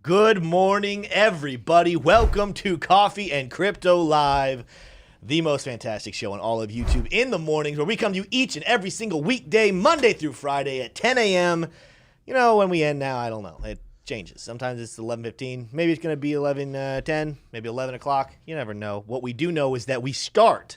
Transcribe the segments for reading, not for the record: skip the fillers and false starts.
Good morning, everybody. Welcome to Coffee and Crypto Live, the most fantastic show on all of YouTube in the mornings, where we come to you each and every single weekday, Monday through Friday at 10 a.m. You know, when we end now, I don't know. It changes. Sometimes it's 11:15. Maybe it's going to be 11:10, maybe 11 o'clock. You never know. What we do know is that we start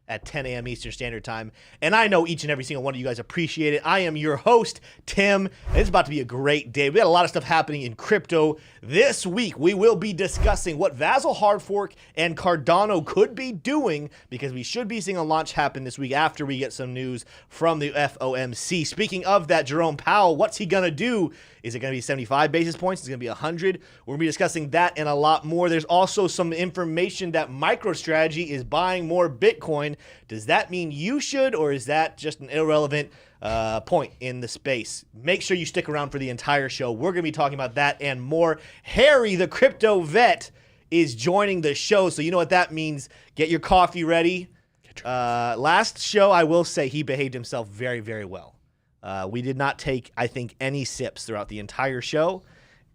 at 10 a.m. Eastern Standard Time, and I know each and every single one of you guys appreciate it. I am your host, Tim, and it's about to be a great day. We got a lot of stuff happening in crypto this week. We will be discussing what Vasil hard fork and Cardano could be doing, because we should be seeing a launch happen this week after we get some news from the FOMC. Speaking of that, Jerome Powell, what's he going to do? Is it going to be 75 basis points? Is it going to be 100? We're going to be discussing that and a lot more. There's also some information that MicroStrategy is buying more Bitcoin. Does that mean you should, or is that just an irrelevant point in the space? Make sure you stick around for the entire show. We're going to be talking about that and more. Harry, the crypto vet, is joining the show, so you know what that means. Get your coffee ready. Last show, I will say, he behaved himself very, very well. We did not take, I think, any sips throughout the entire show,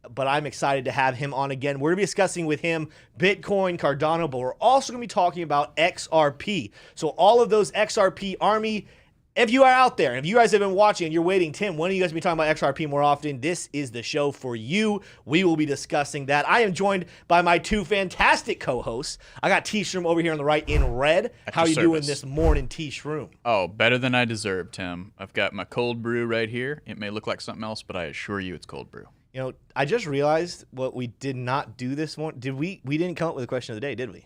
but I'm excited to have him on again. We're going to be discussing with him Bitcoin, Cardano, but we're also going to be talking about XRP. So all of those XRP army, if you are out there, if you guys have been watching and you're waiting, Tim, when are you guys going to be talking about XRP more often? This is the show for you. We will be discussing that. I am joined by my two fantastic co-hosts. I got TShroom over here on the right in red. How are you doing this morning, TShroom? Oh, better than I deserve, Tim. I've got my cold brew right here. It may look like something else, but I assure you it's cold brew. You know, I just realized what we did not do this morning. We didn't come up with a question of the day, did we?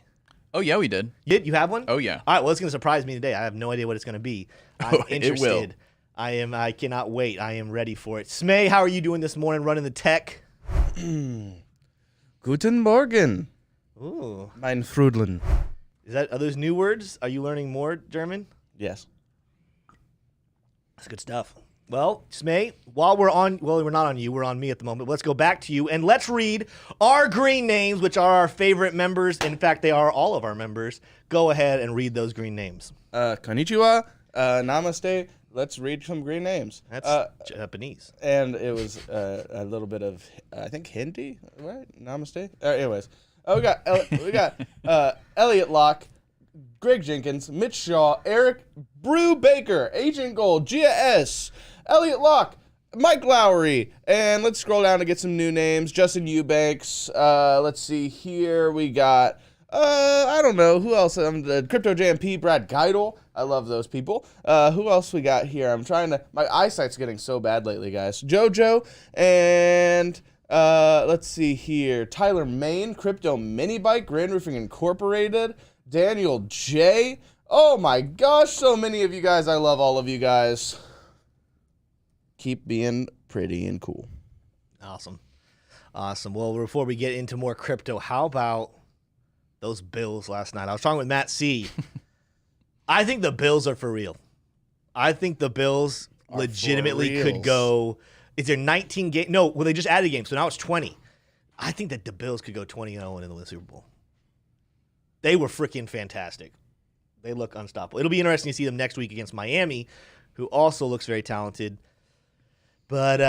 Oh, yeah, we did. You have one? Oh, yeah. All right, well, it's going to surprise me today. I have no idea what it's going to be. I'm interested. It will. I cannot wait. I am ready for it. Smay, how are you doing this morning running the tech? Guten Morgen. Ooh. Mein Frudlen. Are those new words? Are you learning more German? Yes. That's good stuff. Well, Smay, while we're not on you, we're on me at the moment. Let's go back to you, and let's read our green names, which are our favorite members. In fact, they are all of our members. Go ahead and read those green names. Konnichiwa. Namaste. Let's read some green names. That's Japanese. And it was a little bit of, I think, Hindi, right? Namaste. Anyways, we got Elliot Locke, Greg Jenkins, Mitch Shaw, Eric Brew Baker, Agent Gold, Gia S., Elliot Locke, Mike Lowry, and let's scroll down to get some new names. Justin Eubanks. Let's see here. We got, I don't know, who else? The Crypto JMP, Brad Geidel. I love those people. Who else we got here? My eyesight's getting so bad lately, guys. Jojo, and let's see here. Tyler Main, Crypto Mini Bike, Grand Roofing Incorporated, Daniel J. Oh my gosh, so many of you guys. I love all of you guys. Keep being pretty and cool. Awesome. Well, before we get into more crypto, how about those Bills last night? I was talking with Matt C. I think the Bills are for real. I think the Bills legitimately could go. Is there 19 games? No, well, they just added a game, so now it's 20. I think that the Bills could go 20-0 in the Super Bowl. They were freaking fantastic. They look unstoppable. It'll be interesting to see them next week against Miami, who also looks very talented. But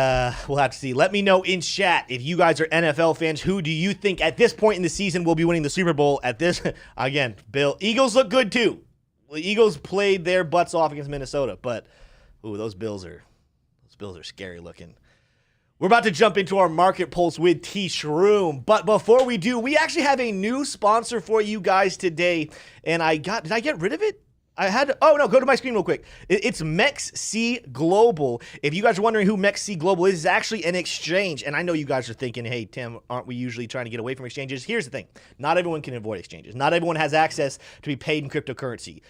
we'll have to see. Let me know in chat if you guys are NFL fans. Who do you think at this point in the season will be winning the Super Bowl? At this, again, Eagles look good too. The Eagles played their butts off against Minnesota, but those Bills are scary looking. We're about to jump into our market pulse with TShroom, but before we do, we actually have a new sponsor for you guys today, and did I get rid of it? Go to my screen real quick. It's MEXC Global. If you guys are wondering who MEXC Global is, it's actually an exchange. And I know you guys are thinking, hey, Tim, aren't we usually trying to get away from exchanges? Here's the thing. Not everyone can avoid exchanges. Not everyone has access to be paid in cryptocurrency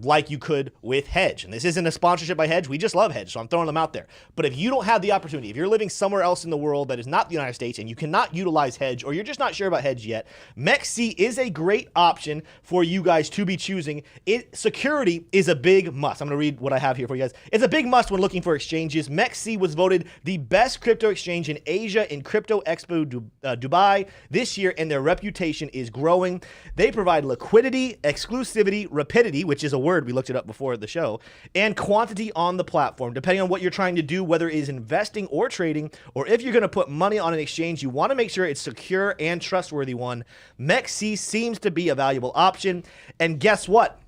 like you could with Hedge. And this isn't a sponsorship by Hedge. We just love Hedge, so I'm throwing them out there. But if you don't have the opportunity, if you're living somewhere else in the world that is not the United States and you cannot utilize Hedge, or you're just not sure about Hedge yet, MEXC is a great option for you guys to be choosing. It security is a big must. I'm going to read what I have here for you guys. It's a big must when looking for exchanges. MEXC was voted the best crypto exchange in Asia in Crypto Expo Dubai this year, and their reputation is growing. They provide liquidity, exclusivity, rapidity, which is a word, we looked it up before the show, and quantity on the platform. Depending on what you're trying to do, whether it is investing or trading, or if you're going to put money on an exchange, you want to make sure it's secure and trustworthy one. MEXC seems to be a valuable option. And guess what?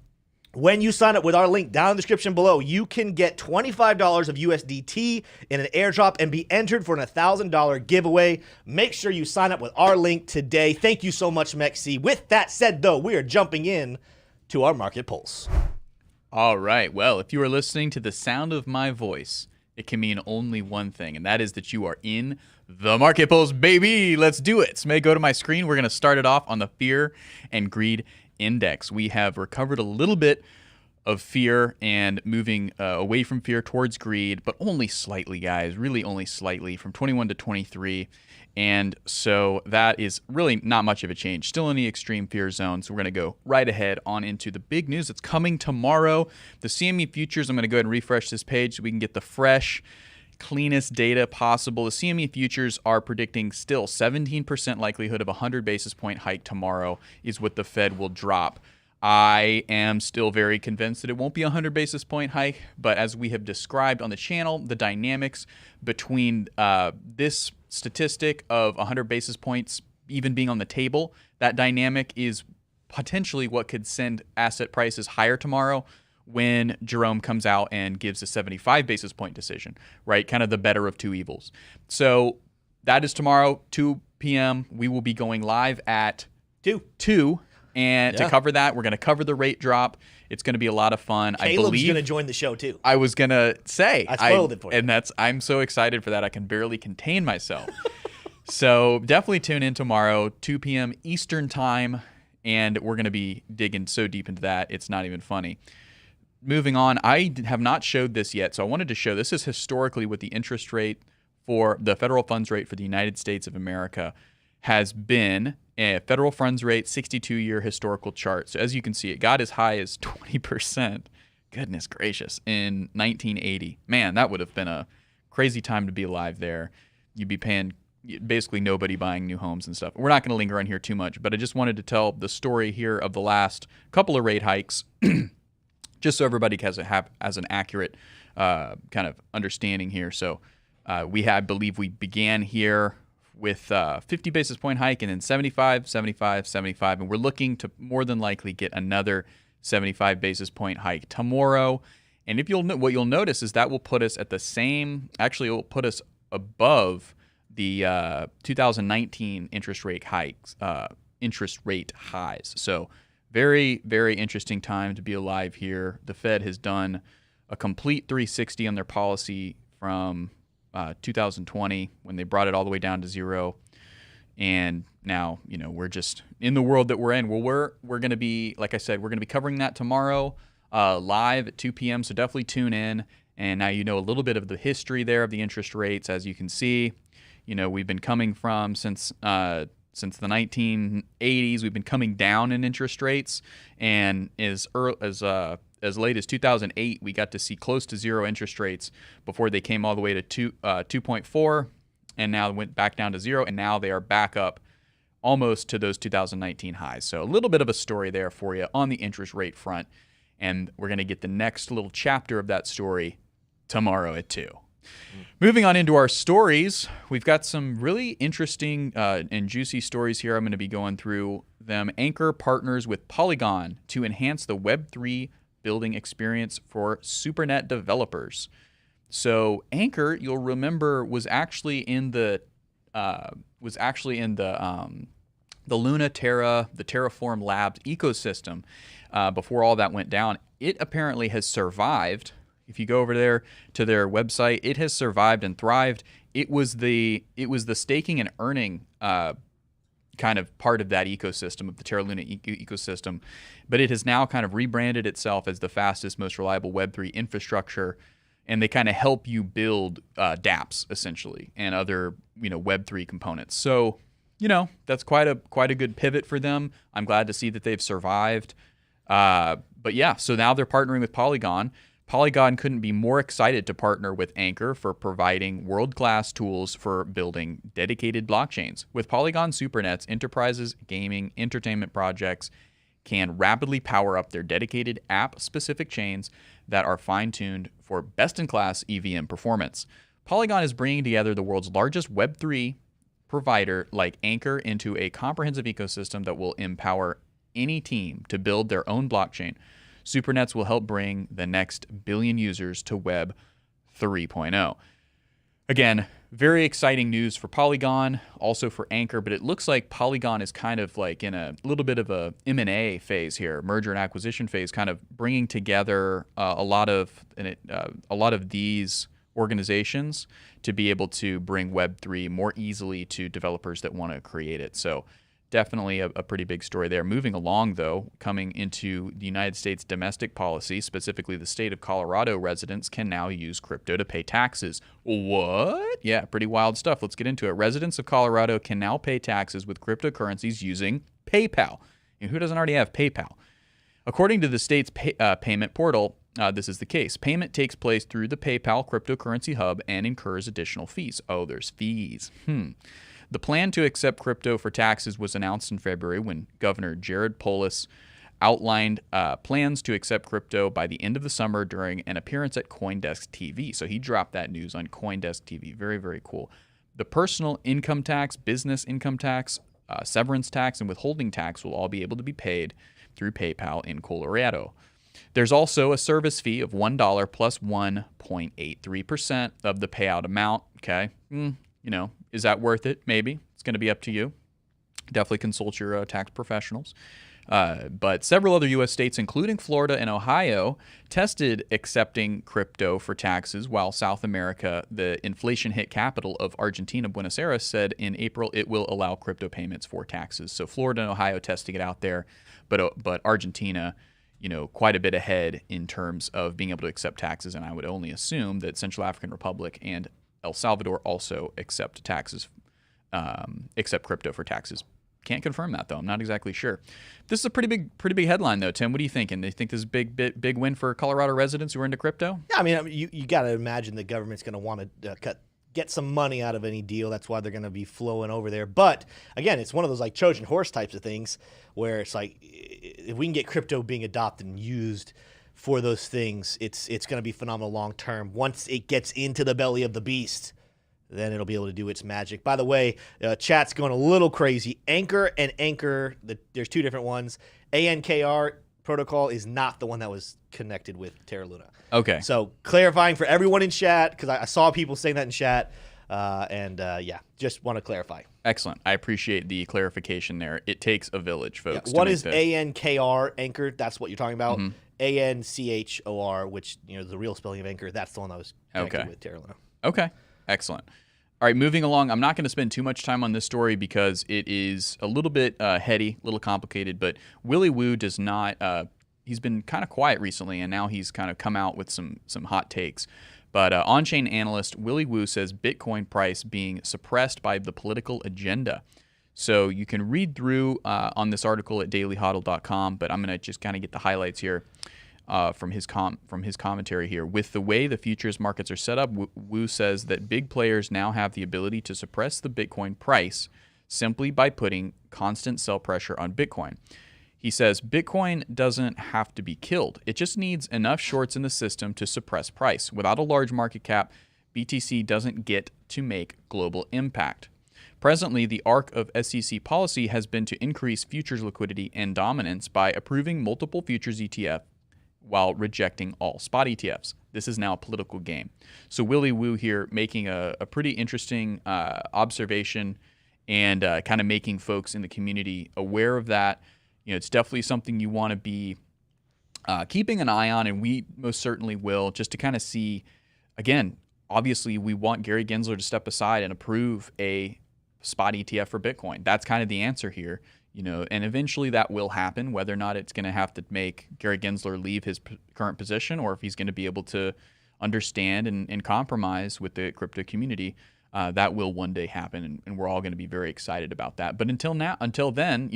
When you sign up with our link down in the description below, you can get $25 of USDT in an airdrop and be entered for an $1,000 giveaway. Make sure you sign up with our link today. Thank you so much, MEXC. With that said, though, we are jumping in to our market pulse. All right. Well, if you are listening to the sound of my voice, it can mean only one thing, and that is that you are in the market pulse, baby. Let's do it. Smay, go to my screen. We're going to start it off on the fear and greed index. We have recovered a little bit of fear and moving away from fear towards greed, but only slightly, guys, really only slightly, from 21 to 23. And so that is really not much of a change. Still in the extreme fear zone. So we're going to go right ahead on into the big news that's coming tomorrow. The CME futures, I'm going to go ahead and refresh this page so we can get the fresh, cleanest data possible. The CME futures are predicting still 17% likelihood of a 100 basis point hike tomorrow is what the Fed will drop. I am still very convinced that it won't be a 100 basis point hike, but as we have described on the channel, the dynamics between this statistic of 100 basis points even being on the table, that dynamic is potentially what could send asset prices higher tomorrow when Jerome comes out and gives a 75 basis point decision, right? Kind of the better of two evils. So that is tomorrow, 2 p.m. We will be going live at 2. And to cover that, we're going to cover the rate drop. It's going to be a lot of fun. Caleb's going to join the show too. I was going to say. I spoiled it for you. And I'm so excited for that. I can barely contain myself. So definitely tune in tomorrow, 2 p.m. Eastern time. And we're going to be digging so deep into that, it's not even funny. Moving on, I have not showed this yet, so I wanted to show this is historically what the interest rate for the federal funds rate for the United States of America has been. A federal funds rate 62-year historical chart. So as you can see, it got as high as 20%. Goodness gracious, in 1980. Man, that would have been a crazy time to be alive there. You'd be paying basically nobody buying new homes and stuff. We're not going to linger on here too much, but I just wanted to tell the story here of the last couple of rate hikes. Just so everybody has an accurate kind of understanding here. So I believe we began here with 50 basis point hike and then 75, 75, 75. And we're looking to more than likely get another 75 basis point hike tomorrow. And what you'll notice is that will put us at the same, actually it will put us above the 2019 interest rate highs. So very, very interesting time to be alive here. The Fed has done a complete 360 on their policy from 2020 when they brought it all the way down to zero. And now, we're just in the world that we're in. Well, we're going to be, like I said, we're going to be covering that tomorrow live at 2 p.m. So definitely tune in. And now you know a little bit of the history there of the interest rates. As you can see, we've been coming from since the 1980s, we've been coming down in interest rates, and as late as 2008, we got to see close to zero interest rates before they came all the way to 2.4, and now went back down to zero, and now they are back up almost to those 2019 highs. So a little bit of a story there for you on the interest rate front, and we're going to get the next little chapter of that story tomorrow at 2. Moving on into our stories, we've got some really interesting and juicy stories here. I'm going to be going through them. Anchor partners with Polygon to enhance the Web3 building experience for SuperNet developers. So Anchor, you'll remember, was actually in the Luna Terra, the Terraform Labs ecosystem before all that went down. It apparently has survived. If you go over there to their website, it has survived and thrived. It was the staking and earning kind of part of that ecosystem, of the Terra Luna ecosystem, but it has now kind of rebranded itself as the fastest, most reliable Web3 infrastructure, and they kind of help you build dApps essentially and other Web3 components. So that's quite a good pivot for them. I'm glad to see that they've survived. But yeah, so now they're partnering with Polygon. Polygon couldn't be more excited to partner with Anchor for providing world-class tools for building dedicated blockchains. With Polygon Supernets, enterprises, gaming, entertainment projects can rapidly power up their dedicated app-specific chains that are fine-tuned for best-in-class EVM performance. Polygon is bringing together the world's largest Web3 provider like Anchor into a comprehensive ecosystem that will empower any team to build their own blockchain. Supernets will help bring the next billion users to Web 3.0. Again, very exciting news for Polygon, also for Anchor, but it looks like Polygon is kind of like in a little bit of a M&A phase here, merger and acquisition phase, kind of bringing together a lot of these organizations to be able to bring Web3 more easily to developers that want to create it. So definitely a pretty big story there. Moving along, though, coming into the United States domestic policy, specifically the state of Colorado residents can now use crypto to pay taxes. What? Yeah, pretty wild stuff. Let's get into it. Residents of Colorado can now pay taxes with cryptocurrencies using PayPal. And who doesn't already have PayPal? According to the state's payment portal, this is the case. Payment takes place through the PayPal cryptocurrency hub and incurs additional fees. Oh, there's fees. The plan to accept crypto for taxes was announced in February when Governor Jared Polis outlined plans to accept crypto by the end of the summer during an appearance at CoinDesk TV. So he dropped that news on CoinDesk TV. Very, very cool. The personal income tax, business income tax, severance tax, and withholding tax will all be able to be paid through PayPal in Colorado. There's also a service fee of $1 plus 1.83% of the payout amount. Okay. Is that worth it? Maybe. It's going to be up to you. Definitely consult your tax professionals. But several other U.S. states, including Florida and Ohio, tested accepting crypto for taxes, while South America, the inflation-hit capital of Argentina, Buenos Aires, said in April it will allow crypto payments for taxes. So Florida and Ohio testing it out there, but Argentina, quite a bit ahead in terms of being able to accept taxes, and I would only assume that Central African Republic and El Salvador also accept crypto for taxes. Can't confirm that, though. I'm not exactly sure. This is a pretty big headline, though, Tim. What are you thinking? Do you think this is a big win for Colorado residents who are into crypto? Yeah, I mean, you got to imagine the government's going to want to get some money out of any deal. That's why they're going to be flowing over there. But again, it's one of those like Trojan horse types of things where it's like if we can get crypto being adopted and used for those things, it's going to be phenomenal long term. Once it gets into the belly of the beast, then it'll be able to do its magic. By the way, chat's going a little crazy. Anchor and Anchor, there's two different ones. ANKR protocol is not the one that was connected with Terra Luna. Okay. So clarifying for everyone in chat, because I saw people saying that in chat, just want to clarify. Excellent. I appreciate the clarification there. It takes a village, folks. One is ANKR, Anchor. That's what you're talking about. ANCHOR, which the real spelling of Anchor. That's the one that was connected with Terra Luna. Okay. Excellent. All right, moving along. I'm not going to spend too much time on this story because it is a little bit heady, a little complicated, but Willy Woo does not, he's been kind of quiet recently, and now he's kind of come out with some hot takes. But on-chain analyst Willy Woo says Bitcoin price being suppressed by the political agenda. So you can read through on this article at dailyhodl.com, but I'm going to just kind of get the highlights here. From his commentary here. With the way the futures markets are set up, Wu says that big players now have the ability to suppress the Bitcoin price simply by putting constant sell pressure on Bitcoin. He says Bitcoin doesn't have to be killed. It just needs enough shorts in the system to suppress price. Without a large market cap, BTC doesn't get to make global impact. Presently, the arc of SEC policy has been to increase futures liquidity and dominance by approving multiple futures ETF while rejecting all spot ETFs. This is now a political game. So Willy Woo here making a pretty interesting observation and kind of making folks in the community aware of that. It's definitely something you want to be keeping an eye on, and we most certainly will, just to kind of see, again, obviously we want Gary Gensler to step aside and approve a spot ETF for Bitcoin. That's kind of the answer here. And eventually that will happen, whether or not it's going to have to make Gary Gensler leave his current position, or if he's going to be able to understand and compromise with the crypto community. That will one day happen, and we're all going to be very excited about that. But until then,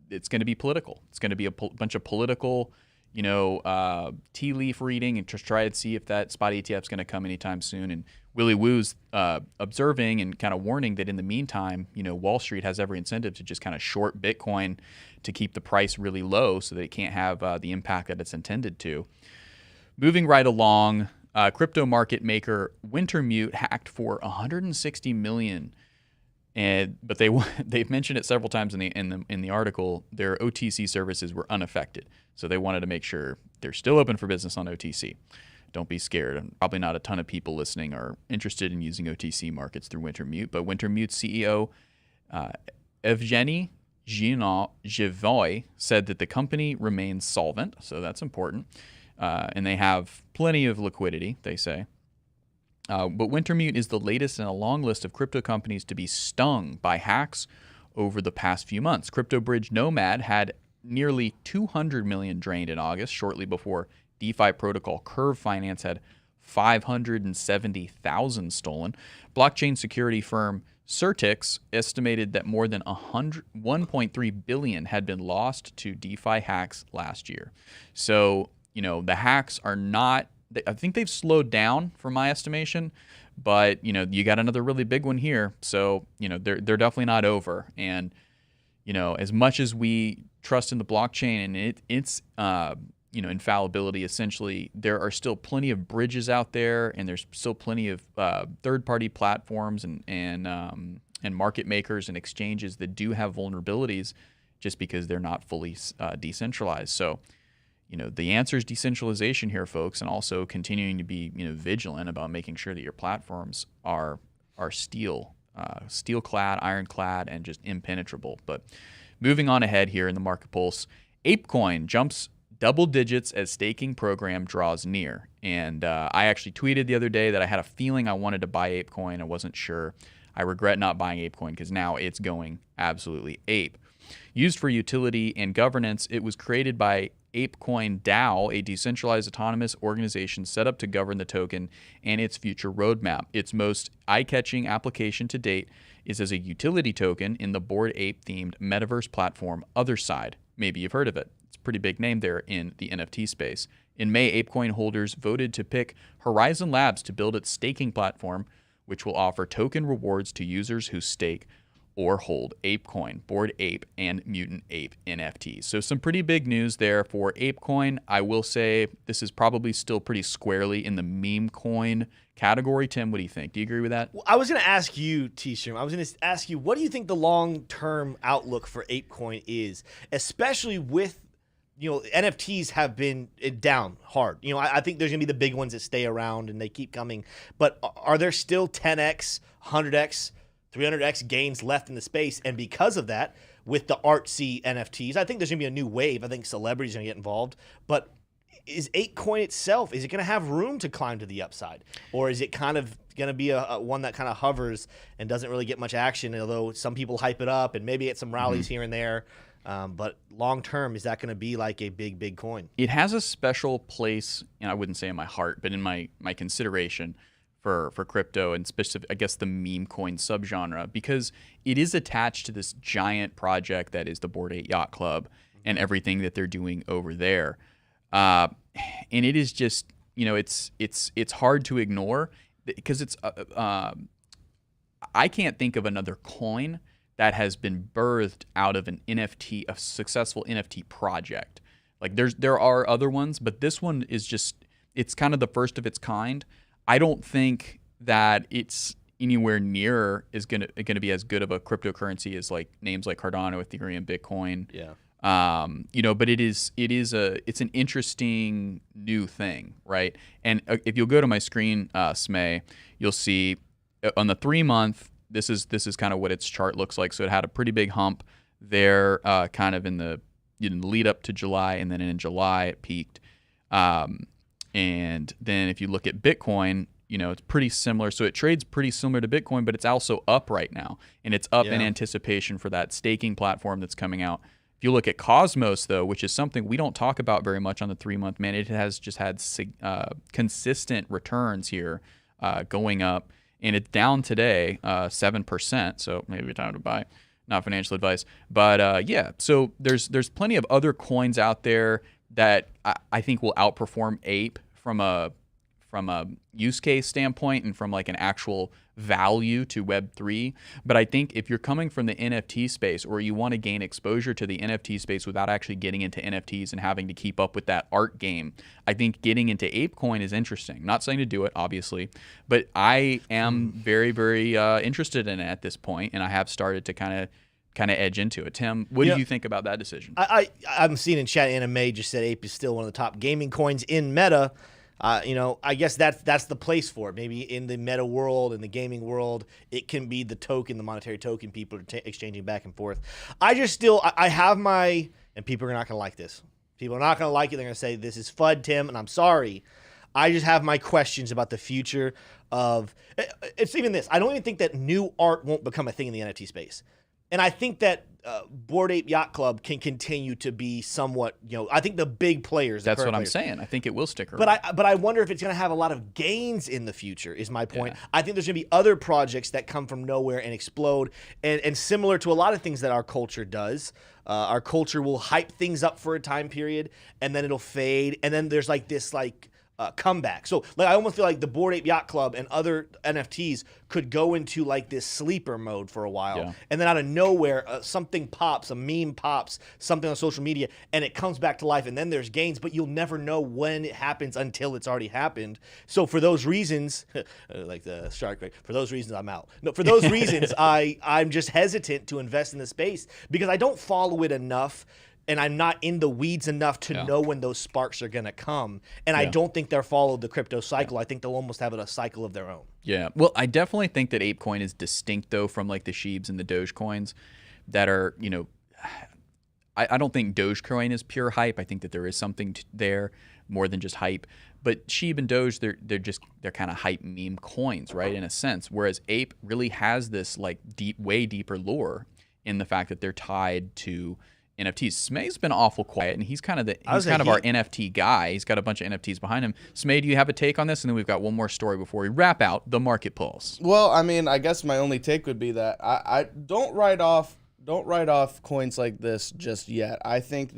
it's going to be political. It's going to be a bunch of political, tea leaf reading and just try to see if that spot ETF is going to come anytime soon. And Willy Woo's observing and kind of warning that in the meantime, Wall Street has every incentive to just kind of short Bitcoin to keep the price really low so that it can't have the impact that it's intended to. Moving right along, crypto market maker Wintermute hacked for $160 million. But they've mentioned it several times in the article. Their OTC services were unaffected, so they wanted to make sure they're still open for business on OTC. Don't be scared. And probably not a ton of people listening are interested in using OTC markets through Wintermute, but Wintermute's CEO Evgeny Zhivoy said that the company remains solvent, so that's important, and they have plenty of liquidity, they say. But Wintermute is the latest in a long list of crypto companies to be stung by hacks over the past few months. Crypto bridge Nomad had nearly $200 million drained in August, shortly before DeFi protocol Curve Finance had 570,000 stolen. Blockchain security firm Certix estimated that more than 1.3 billion had been lost to DeFi hacks last year. So, the hacks are not, I think they've slowed down from my estimation, but you got another really big one here. So, they're definitely not over. And, as much as we trust in the blockchain and its infallibility, essentially, there are still plenty of bridges out there, and there's still plenty of third-party platforms and market makers and exchanges that do have vulnerabilities just because they're not fully decentralized. So, the answer is decentralization here, folks, and also continuing to be, vigilant about making sure that your platforms are steel-clad, ironclad, and just impenetrable. But moving on ahead here in the market pulse, ApeCoin jumps double digits as staking program draws near. And I actually tweeted the other day that I had a feeling I wanted to buy ApeCoin. I wasn't sure. I regret not buying ApeCoin because now it's going absolutely ape. Used for utility and governance, it was created by ApeCoin DAO, a decentralized autonomous organization set up to govern the token and its future roadmap. Its most eye-catching application to date is as a utility token in the Bored Ape-themed metaverse platform Otherside. Maybe you've heard of it. It's a pretty big name there in the NFT space. In May, ApeCoin holders voted to pick Horizon Labs to build its staking platform, which will offer token rewards to users who stake or hold ApeCoin, Bored Ape, and Mutant Ape NFTs. So some pretty big news there for ApeCoin. I will say this is probably still pretty squarely in the meme coin category. Tim, what do you think? Do you agree with that? Well, I was going to ask you, TShroom, what do you think the long-term outlook for ApeCoin is, especially with NFTs have been down hard. I think there's going to be the big ones that stay around and they keep coming. But are there still 10x, 100x, 300x gains left in the space? And because of that, with the artsy NFTs, I think there's going to be a new wave. I think celebrities are going to get involved. But is ApeCoin itself, is it going to have room to climb to the upside? Or is it kind of going to be a one that kind of hovers and doesn't really get much action, although some people hype it up and maybe get some rallies here and there? But long term, is that going to be like a big coin? It has a special place, and I wouldn't say in my heart, but in my consideration for crypto and specific, I guess, the meme coin subgenre, because it is attached to this giant project that is the Bored Ape Yacht Club and everything that they're doing over there. And it is just, it's hard to ignore because it's I can't think of another coin that has been birthed out of an NFT, a successful NFT project. Like there are other ones, but this one is it's kind of the first of its kind. I don't think that it's anywhere near is gonna be as good of a cryptocurrency as like names like Cardano, Ethereum, Bitcoin. Yeah. But it's an interesting new thing, right? And if you'll go to my screen, Smay, you'll see on the 3-month. This is kind of what its chart looks like. So it had a pretty big hump there, kind of in the lead up to July, and then in July it peaked. And then if you look at Bitcoin, it's pretty similar. So it trades pretty similar to Bitcoin, but it's also up right now, and it's up in anticipation for that staking platform that's coming out. If you look at Cosmos, though, which is something we don't talk about very much on the 3-month, man, it has just had consistent returns here, going up. And it's down today, 7%. So maybe time to buy. Not financial advice, but so there's plenty of other coins out there. that I think will outperform Ape from a use case standpoint and from like an actual value to Web3. But I think if you're coming from the NFT space, or you want to gain exposure to the NFT space without actually getting into NFTs and having to keep up with that art game, I think getting into ApeCoin is interesting. Not saying to do it, obviously, but I am very, very interested in it at this point, and I have started to kind of edge into it. Tim, what do you think about that decision? I'm seeing in chat, Anime just said Ape is still one of the top gaming coins in Meta. I guess that's the place for it. Maybe in the meta world, in the gaming world, it can be the token, the monetary token people are exchanging back and forth. I have my, and people are not going to like this. People are not going to like it. They're going to say, this is FUD, Tim, and I'm sorry. I just have my questions about the future of, it's even this. I don't even think that new art won't become a thing in the NFT space. And I think that Bored Ape Yacht Club can continue to be somewhat, I think the big players. That's what I'm saying. I think it will stick around. But I wonder if it's going to have a lot of gains in the future, is my point. Yeah. I think there's going to be other projects that come from nowhere and explode. And similar to a lot of things that our culture does, our culture will hype things up for a time period, and then it'll fade. And then there's like this comeback. So like I almost feel like the Bored Ape Yacht Club and other NFTs could go into like this sleeper mode for a while, and then out of nowhere something pops, a meme pops, something on social media, and it comes back to life, and then there's gains, but you'll never know when it happens until it's already happened. So for those reasons, like the shark, for those reasons I'm out. No, for those reasons I'm just hesitant to invest in the space because I don't follow it enough. And I'm not in the weeds enough to know when those sparks are going to come. And I don't think they're followed the crypto cycle. I think they'll almost have a cycle of their own. Yeah. Well, I definitely think that ApeCoin is distinct, though, from like the Sheebs and the Dogecoins that are, I don't think Dogecoin is pure hype. I think that there is something there more than just hype. But Sheeb and Doge, they're kind of hype meme coins, right, in a sense. Whereas Ape really has this like way deeper lore in the fact that they're tied to NFTs. Smay's been awful quiet, and he's kind of our NFT guy. He's got a bunch of NFTs behind him. Smay, do you have a take on this? And then we've got one more story before we wrap out the market pulse. Well, I mean, I guess my only take would be that I don't write off coins like this just yet. I think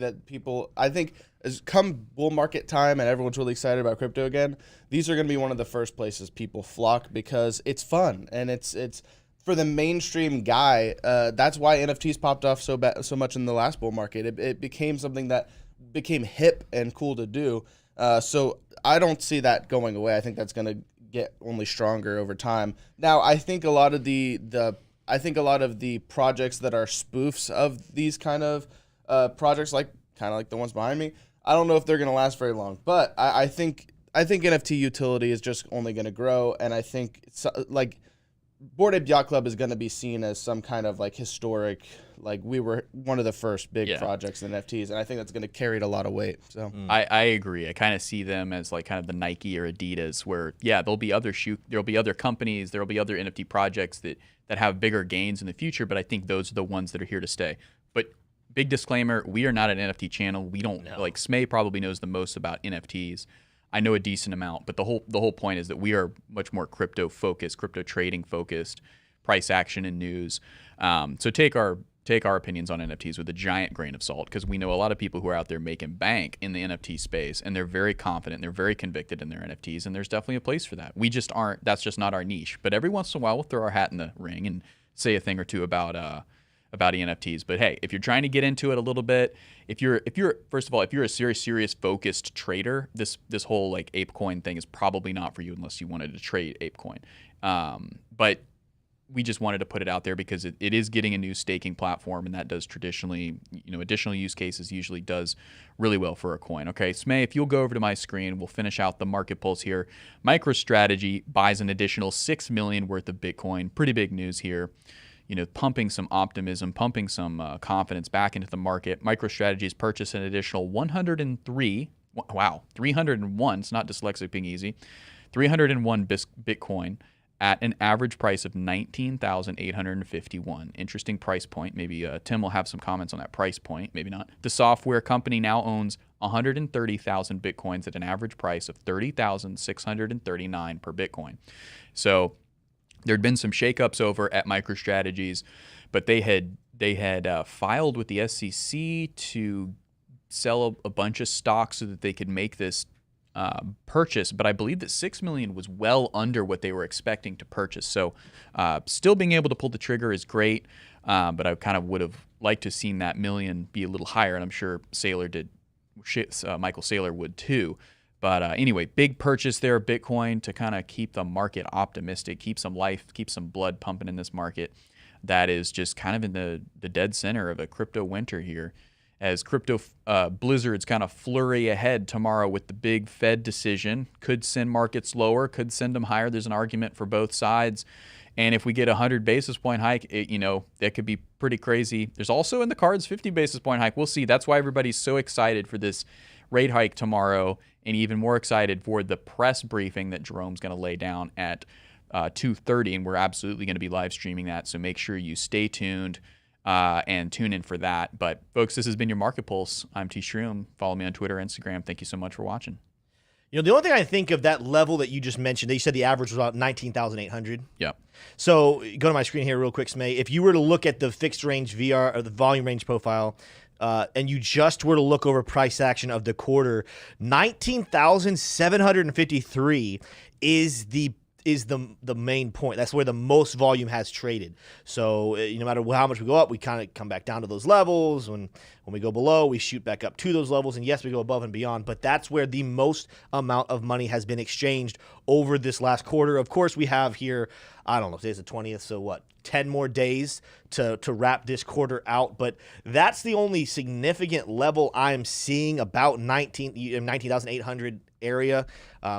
as come bull market time and everyone's really excited about crypto again, these are going to be one of the first places people flock because it's fun and it's for the mainstream guy. That's why NFTs popped off so much in the last bull market. It became something that became hip and cool to do. So I don't see that going away. I think that's going to get only stronger over time. Now, I think a lot of the projects that are spoofs of these kind of projects, kind of like the ones behind me, I don't know if they're going to last very long. But I think NFT utility is just only going to grow, and I think Bored Ape Yacht Club is going to be seen as some kind of historic, we were one of the first big projects in NFTs, and I think that's going to carry a lot of weight. So I agree. I kind of see them as kind of the Nike or Adidas, where there'll be other companies, there'll be other NFT projects that have bigger gains in the future, but I think those are the ones that are here to stay. But big disclaimer, we are not an NFT channel. We don't Smay probably knows the most about NFTs. I know a decent amount, but the whole point is that we are much more crypto focused, crypto trading focused, price action and news. So take our opinions on NFTs with a giant grain of salt, because we know a lot of people who are out there making bank in the NFT space, and they're very confident, they're very convicted in their NFTs, and there's definitely a place for that. We just aren't. That's just not our niche. But every once in a while, we'll throw our hat in the ring and say a thing or two about NFTs. But hey, if you're trying to get into it a little bit, if you're first of all, if you're a serious focused trader, this whole ApeCoin thing is probably not for you unless you wanted to trade ApeCoin. But we just wanted to put it out there because it is getting a new staking platform, and that does traditionally, additional use cases usually does really well for a coin. Okay, Smay, if you'll go over to my screen, we'll finish out the market pulse here. MicroStrategy buys an additional 6 million worth of Bitcoin. Pretty big news here. Pumping some optimism, pumping some confidence back into the market. MicroStrategy's purchased an additional 301, it's not dyslexic being easy, 301 Bitcoin at an average price of $19,851. Interesting price point. Maybe Tim will have some comments on that price point, maybe not. The software company now owns 130,000 Bitcoins at an average price of $30,639 per Bitcoin. So there'd been some shakeups over at MicroStrategies, but they had filed with the SEC to sell a bunch of stock so that they could make this purchase, but I believe that 6 million was well under what they were expecting to purchase. So still being able to pull the trigger is great, but I kind of would have liked to have seen that million be a little higher, and I'm sure Michael Saylor would too. But anyway, big purchase there of Bitcoin to kind of keep the market optimistic, keep some life, keep some blood pumping in this market that is just kind of in the dead center of a crypto winter here, as crypto blizzards kind of flurry ahead tomorrow with the big Fed decision. Could send markets lower, could send them higher. There's an argument for both sides. And if we get a 100 basis point hike, that could be pretty crazy. There's also in the cards 50 basis point hike. We'll see. That's why everybody's so excited for this rate hike tomorrow, and even more excited for the press briefing that Jerome's going to lay down at 2:30. And we're absolutely going to be live streaming that. So make sure you stay tuned. And tune in for that. But folks, this has been your Market Pulse. I'm TShroom. Follow me on Twitter, Instagram. Thank you so much for watching. The only thing I think of that level that you just mentioned, that you said the average was about 19,800. Yeah. So go to my screen here real quick, Smay. If you were to look at the fixed range VR or the volume range profile, and you just were to look over price action of the quarter, 19,753 is the main point. That's where the most volume has traded. So no matter how much we go up, we kind of come back down to those levels. When we go below, we shoot back up to those levels. And yes, we go above and beyond. But that's where the most amount of money has been exchanged over this last quarter. Of course, we have here, I don't know, today's the 20th. So what, 10 more days to wrap this quarter out. But that's the only significant level I'm seeing, about 19,800 area.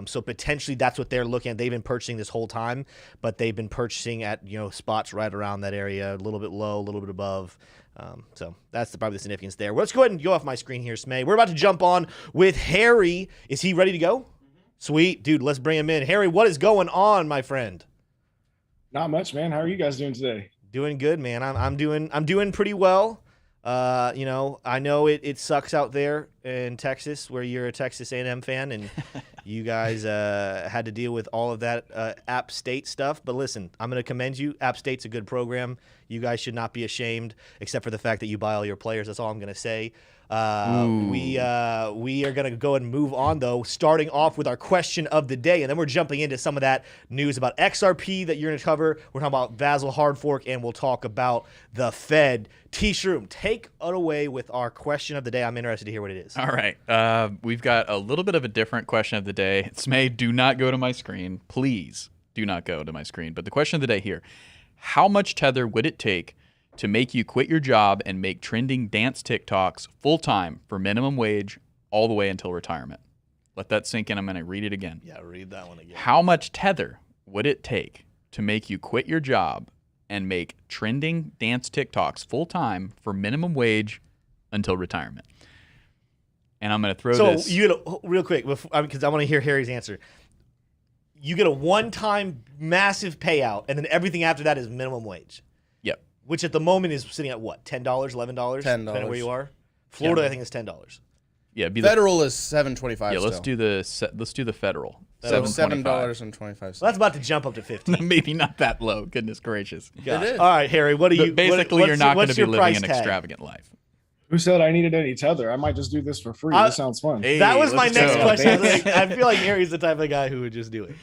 So potentially that's what they're looking at. They've been purchasing this whole time, but they've been purchasing at spots right around that area, a little bit low, a little bit above. So that's probably the significance there. Well, let's go ahead and go off my screen here, Smay. We're about to jump on with Harry. Is he ready to go? Sweet, dude. Let's bring him in. Harry, what is going on, my friend? Not much, man. How are you guys doing today? Doing good, man. I'm doing pretty well. I know it sucks out there in Texas, where you're a Texas A&M fan, and you guys had to deal with all of that App State stuff. But listen, I'm going to commend you. App State's a good program. You guys should not be ashamed, except for the fact that you buy all your players. That's all I'm going to say. We are going to go ahead and move on, though, starting off with our question of the day, and then we're jumping into some of that news about XRP that you're going to cover. We're talking about Vasil hard fork, and we'll talk about the Fed. TShroom, take it away with our question of the day. I'm interested to hear what it is. All right. We've got a little bit of a different question of the day. Smay, do not go to my screen. Please do not go to my screen. But the question of the day here, how much tether would it take to make you quit your job and make trending dance TikToks full-time for minimum wage all the way until retirement? Let that sink in. I'm going to read it again. Yeah, read that one again. How much tether would it take to make you quit your job and make trending dance TikToks full-time for minimum wage until retirement? And I'm going to throw this. So you get real quick, because I want to hear Harry's answer. You get a one-time massive payout, and then everything after that is minimum wage. Yep. Which at the moment is sitting at what? $10, $11? $10. Depending on where you are. Florida, I think, is $10. Yeah, federal is $7.25. Yeah, let's do the federal. $7.25. Well, that's about to jump up to 50. Maybe not that low. Goodness gracious. God. It is. All right, Harry. What do you? Basically, you're not going to be living an tag? extravagant life. Who said I needed any tether? I might just do this for free. This sounds fun. Hey, That was my let's next go. question. I feel like Harry's the type of guy who would just do it.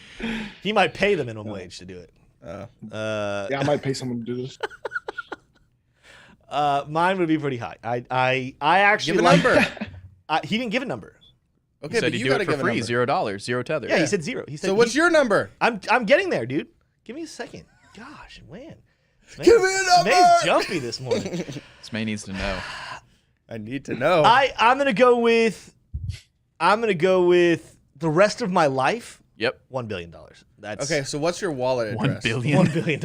He might pay the minimum wage to do it. Yeah, I might pay someone to do this. Mine would be pretty high. I actually Give a number. He didn't give a number. Okay, He said but he'd you do gotta it for give a free, number. $0, zero tether. Yeah, he said zero. He said. So what's your number? I'm getting there, dude. Give me a second. Gosh, man. Give me a number. Smay's jumpy this morning. Smay needs to know. I need to know. I'm gonna go with the rest of my life. Yep. $1 billion. That's Okay, so what's your wallet address? $1 billion. $1 billion.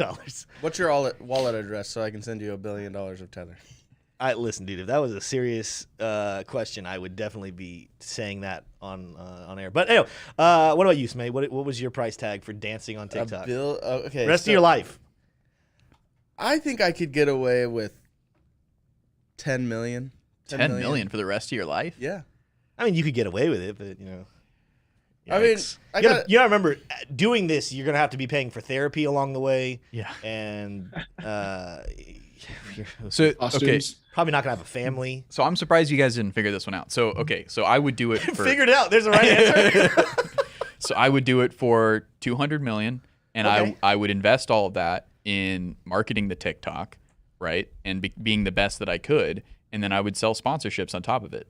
What's your wallet address so I can send you $1 billion of tether? Listen, dude. If that was a serious question, I would definitely be saying that on air. But anyway, what about you, Smay? What was your price tag for dancing on TikTok? Okay. Rest of your life. I think I could get away with 10 million. 10 million for the rest of your life? Yeah. I mean, you could get away with it, but you know. I mean, yikes. You gotta remember, doing this, you're gonna have to be paying for therapy along the way. Yeah. And So okay, Costumes. Probably not gonna have a family. so I'm surprised you guys didn't figure this one out. So so I would do it for Figured it out. There's a right answer. so I would do it for 200 million, and Okay. I would invest all of that in marketing the TikTok, right, and being the best that I could, and then I would sell sponsorships on top of it.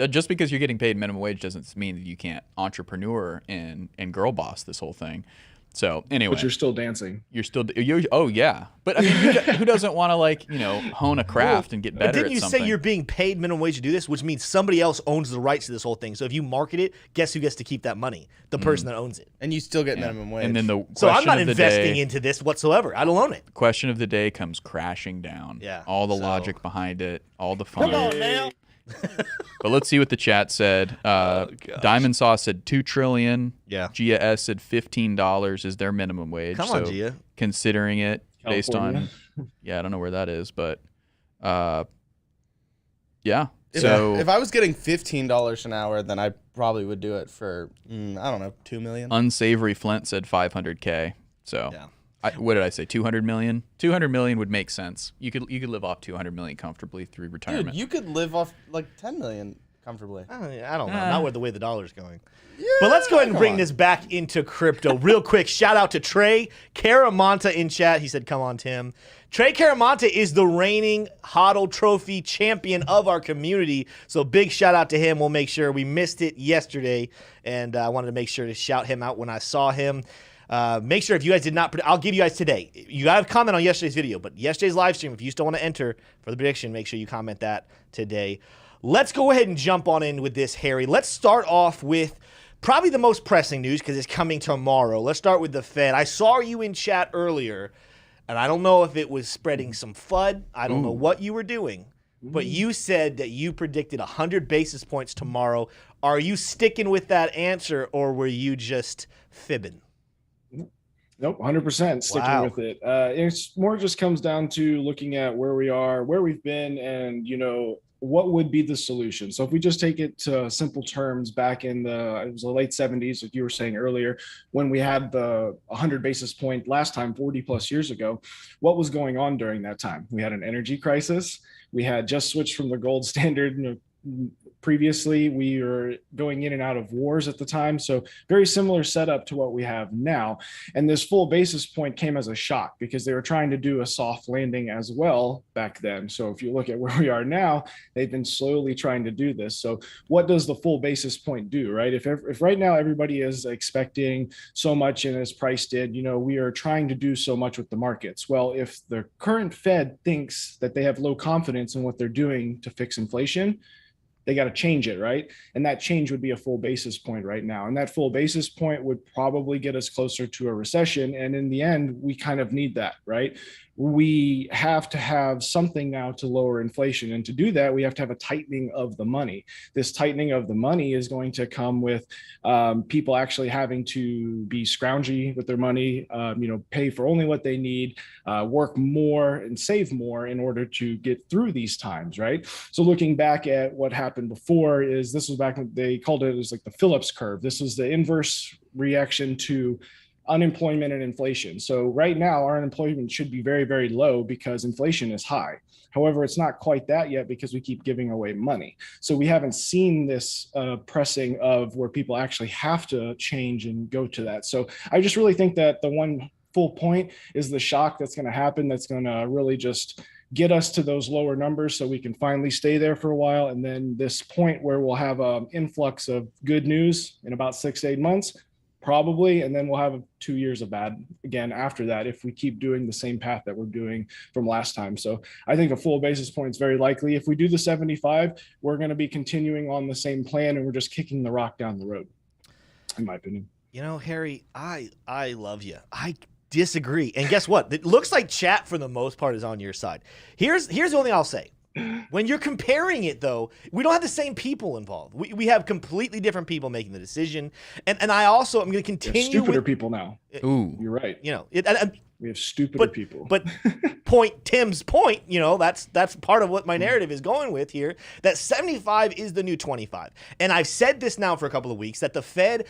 Just because you're getting paid minimum wage doesn't mean that you can't entrepreneur and girl boss this whole thing. So anyway, But you're still dancing. oh yeah, but I mean, who doesn't want to, like, hone a craft and get better Didn't at you something? say you're being paid minimum wage to do this, which means somebody else owns the rights to this whole thing? So if you market it, guess who gets to keep that money? The person that owns it. And you still get minimum wage. And then the So I'm question not of the investing day, into this whatsoever. I don't own it. question of the day comes crashing down. Yeah, all the so- logic behind it, all the fun. Come on now. But let's see what the chat said. Diamond Sauce said 2 trillion. Yeah. Gia S said $15 is their minimum wage. Come on, Gia. Considering it based on, California. I don't know where that is, but yeah. If, So if I was getting $15 an hour, then I probably would do it for I don't know, 2 million. Unsavory Flint said 500K. So Yeah. what did I say? 200 million. 200 million would make sense. You could live off 200 million comfortably through retirement. Dude, you could live off like 10 million comfortably. I don't know. Not with the way the dollar's going. But let's go ahead and come bring on. this back into crypto real quick. Shout out to Trey Caramonta in chat. He said, come on, Tim. Trey Caramonta is the reigning HODL Trophy champion of our community. So big shout out to him. We'll make sure we missed it yesterday. And I wanted to make sure to shout him out when I saw him. Make sure if you guys did not, I'll give you guys today. You got to comment on yesterday's video, but yesterday's live stream, if you still want to enter for the prediction, make sure you comment that today. Let's go ahead and jump on in with this, Harry. Let's start off with probably the most pressing news because it's coming tomorrow. Let's start with the Fed. I saw you in chat earlier, and I don't know if it was spreading some FUD. I don't know what you were doing, but you said that you predicted 100 basis points tomorrow. Are you sticking with that answer, or were you just fibbing? Nope, 100% sticking Wow. with it. It's more just comes down to looking at where we are, where we've been, and what would be the solution. So if we just take it to simple terms, back in it was the late 70s, like you were saying earlier, when we had the 100 basis point last time, 40 plus years ago, what was going on during that time? We had an energy crisis. We had just switched from the gold standard. Previously, we were going in and out of wars at the time. So very similar setup to what we have now. And this full basis point came as a shock because they were trying to do a soft landing as well back then. So if you look at where we are now, they've been slowly trying to do this. So what does the full basis point do, right? If right now everybody is expecting so much and is priced in, we are trying to do so much with the markets. Well, if the current Fed thinks that they have low confidence in what they're doing to fix inflation, they got to change it, right? And that change would be a full basis point right now. And that full basis point would probably get us closer to a recession. And in the end, we kind of need that, right? We have to have something now to lower inflation. And to do that, we have to have a tightening of the money. This tightening of the money is going to come with people actually having to be scroungy with their money, pay for only what they need, work more and save more in order to get through these times, right? So looking back at what happened before this was back when they called it as like the Phillips curve. This was the inverse reaction to unemployment and inflation. So right now our unemployment should be very, very low because inflation is high. However, it's not quite that yet because we keep giving away money. So we haven't seen this pressing of where people actually have to change and go to that. So I just really think that the one full point is the shock that's going to happen. That's going to really just get us to those lower numbers so we can finally stay there for a while. And then this point where we'll have an influx of good news in about 6 to 8 months, probably, and then we'll have 2 years of bad again after that if we keep doing the same path that we're doing from last time. So I think a full basis point is very likely. If we do the 75, we're going to be continuing on the same plan and we're just kicking the rock down the road, in my opinion. Harry, I love you. I disagree. And guess what? It looks like chat for the most part is on your side. Here's the only thing I'll say. When you're comparing it, though, we don't have the same people involved. We have completely different people making the decision. And I also am going to continue Stupider with people now. Ooh. You're right. We have stupider people. But Tim's point, that's part of what my narrative is going with here, that 75 is the new 25. And I've said this now for a couple of weeks, that the Fed,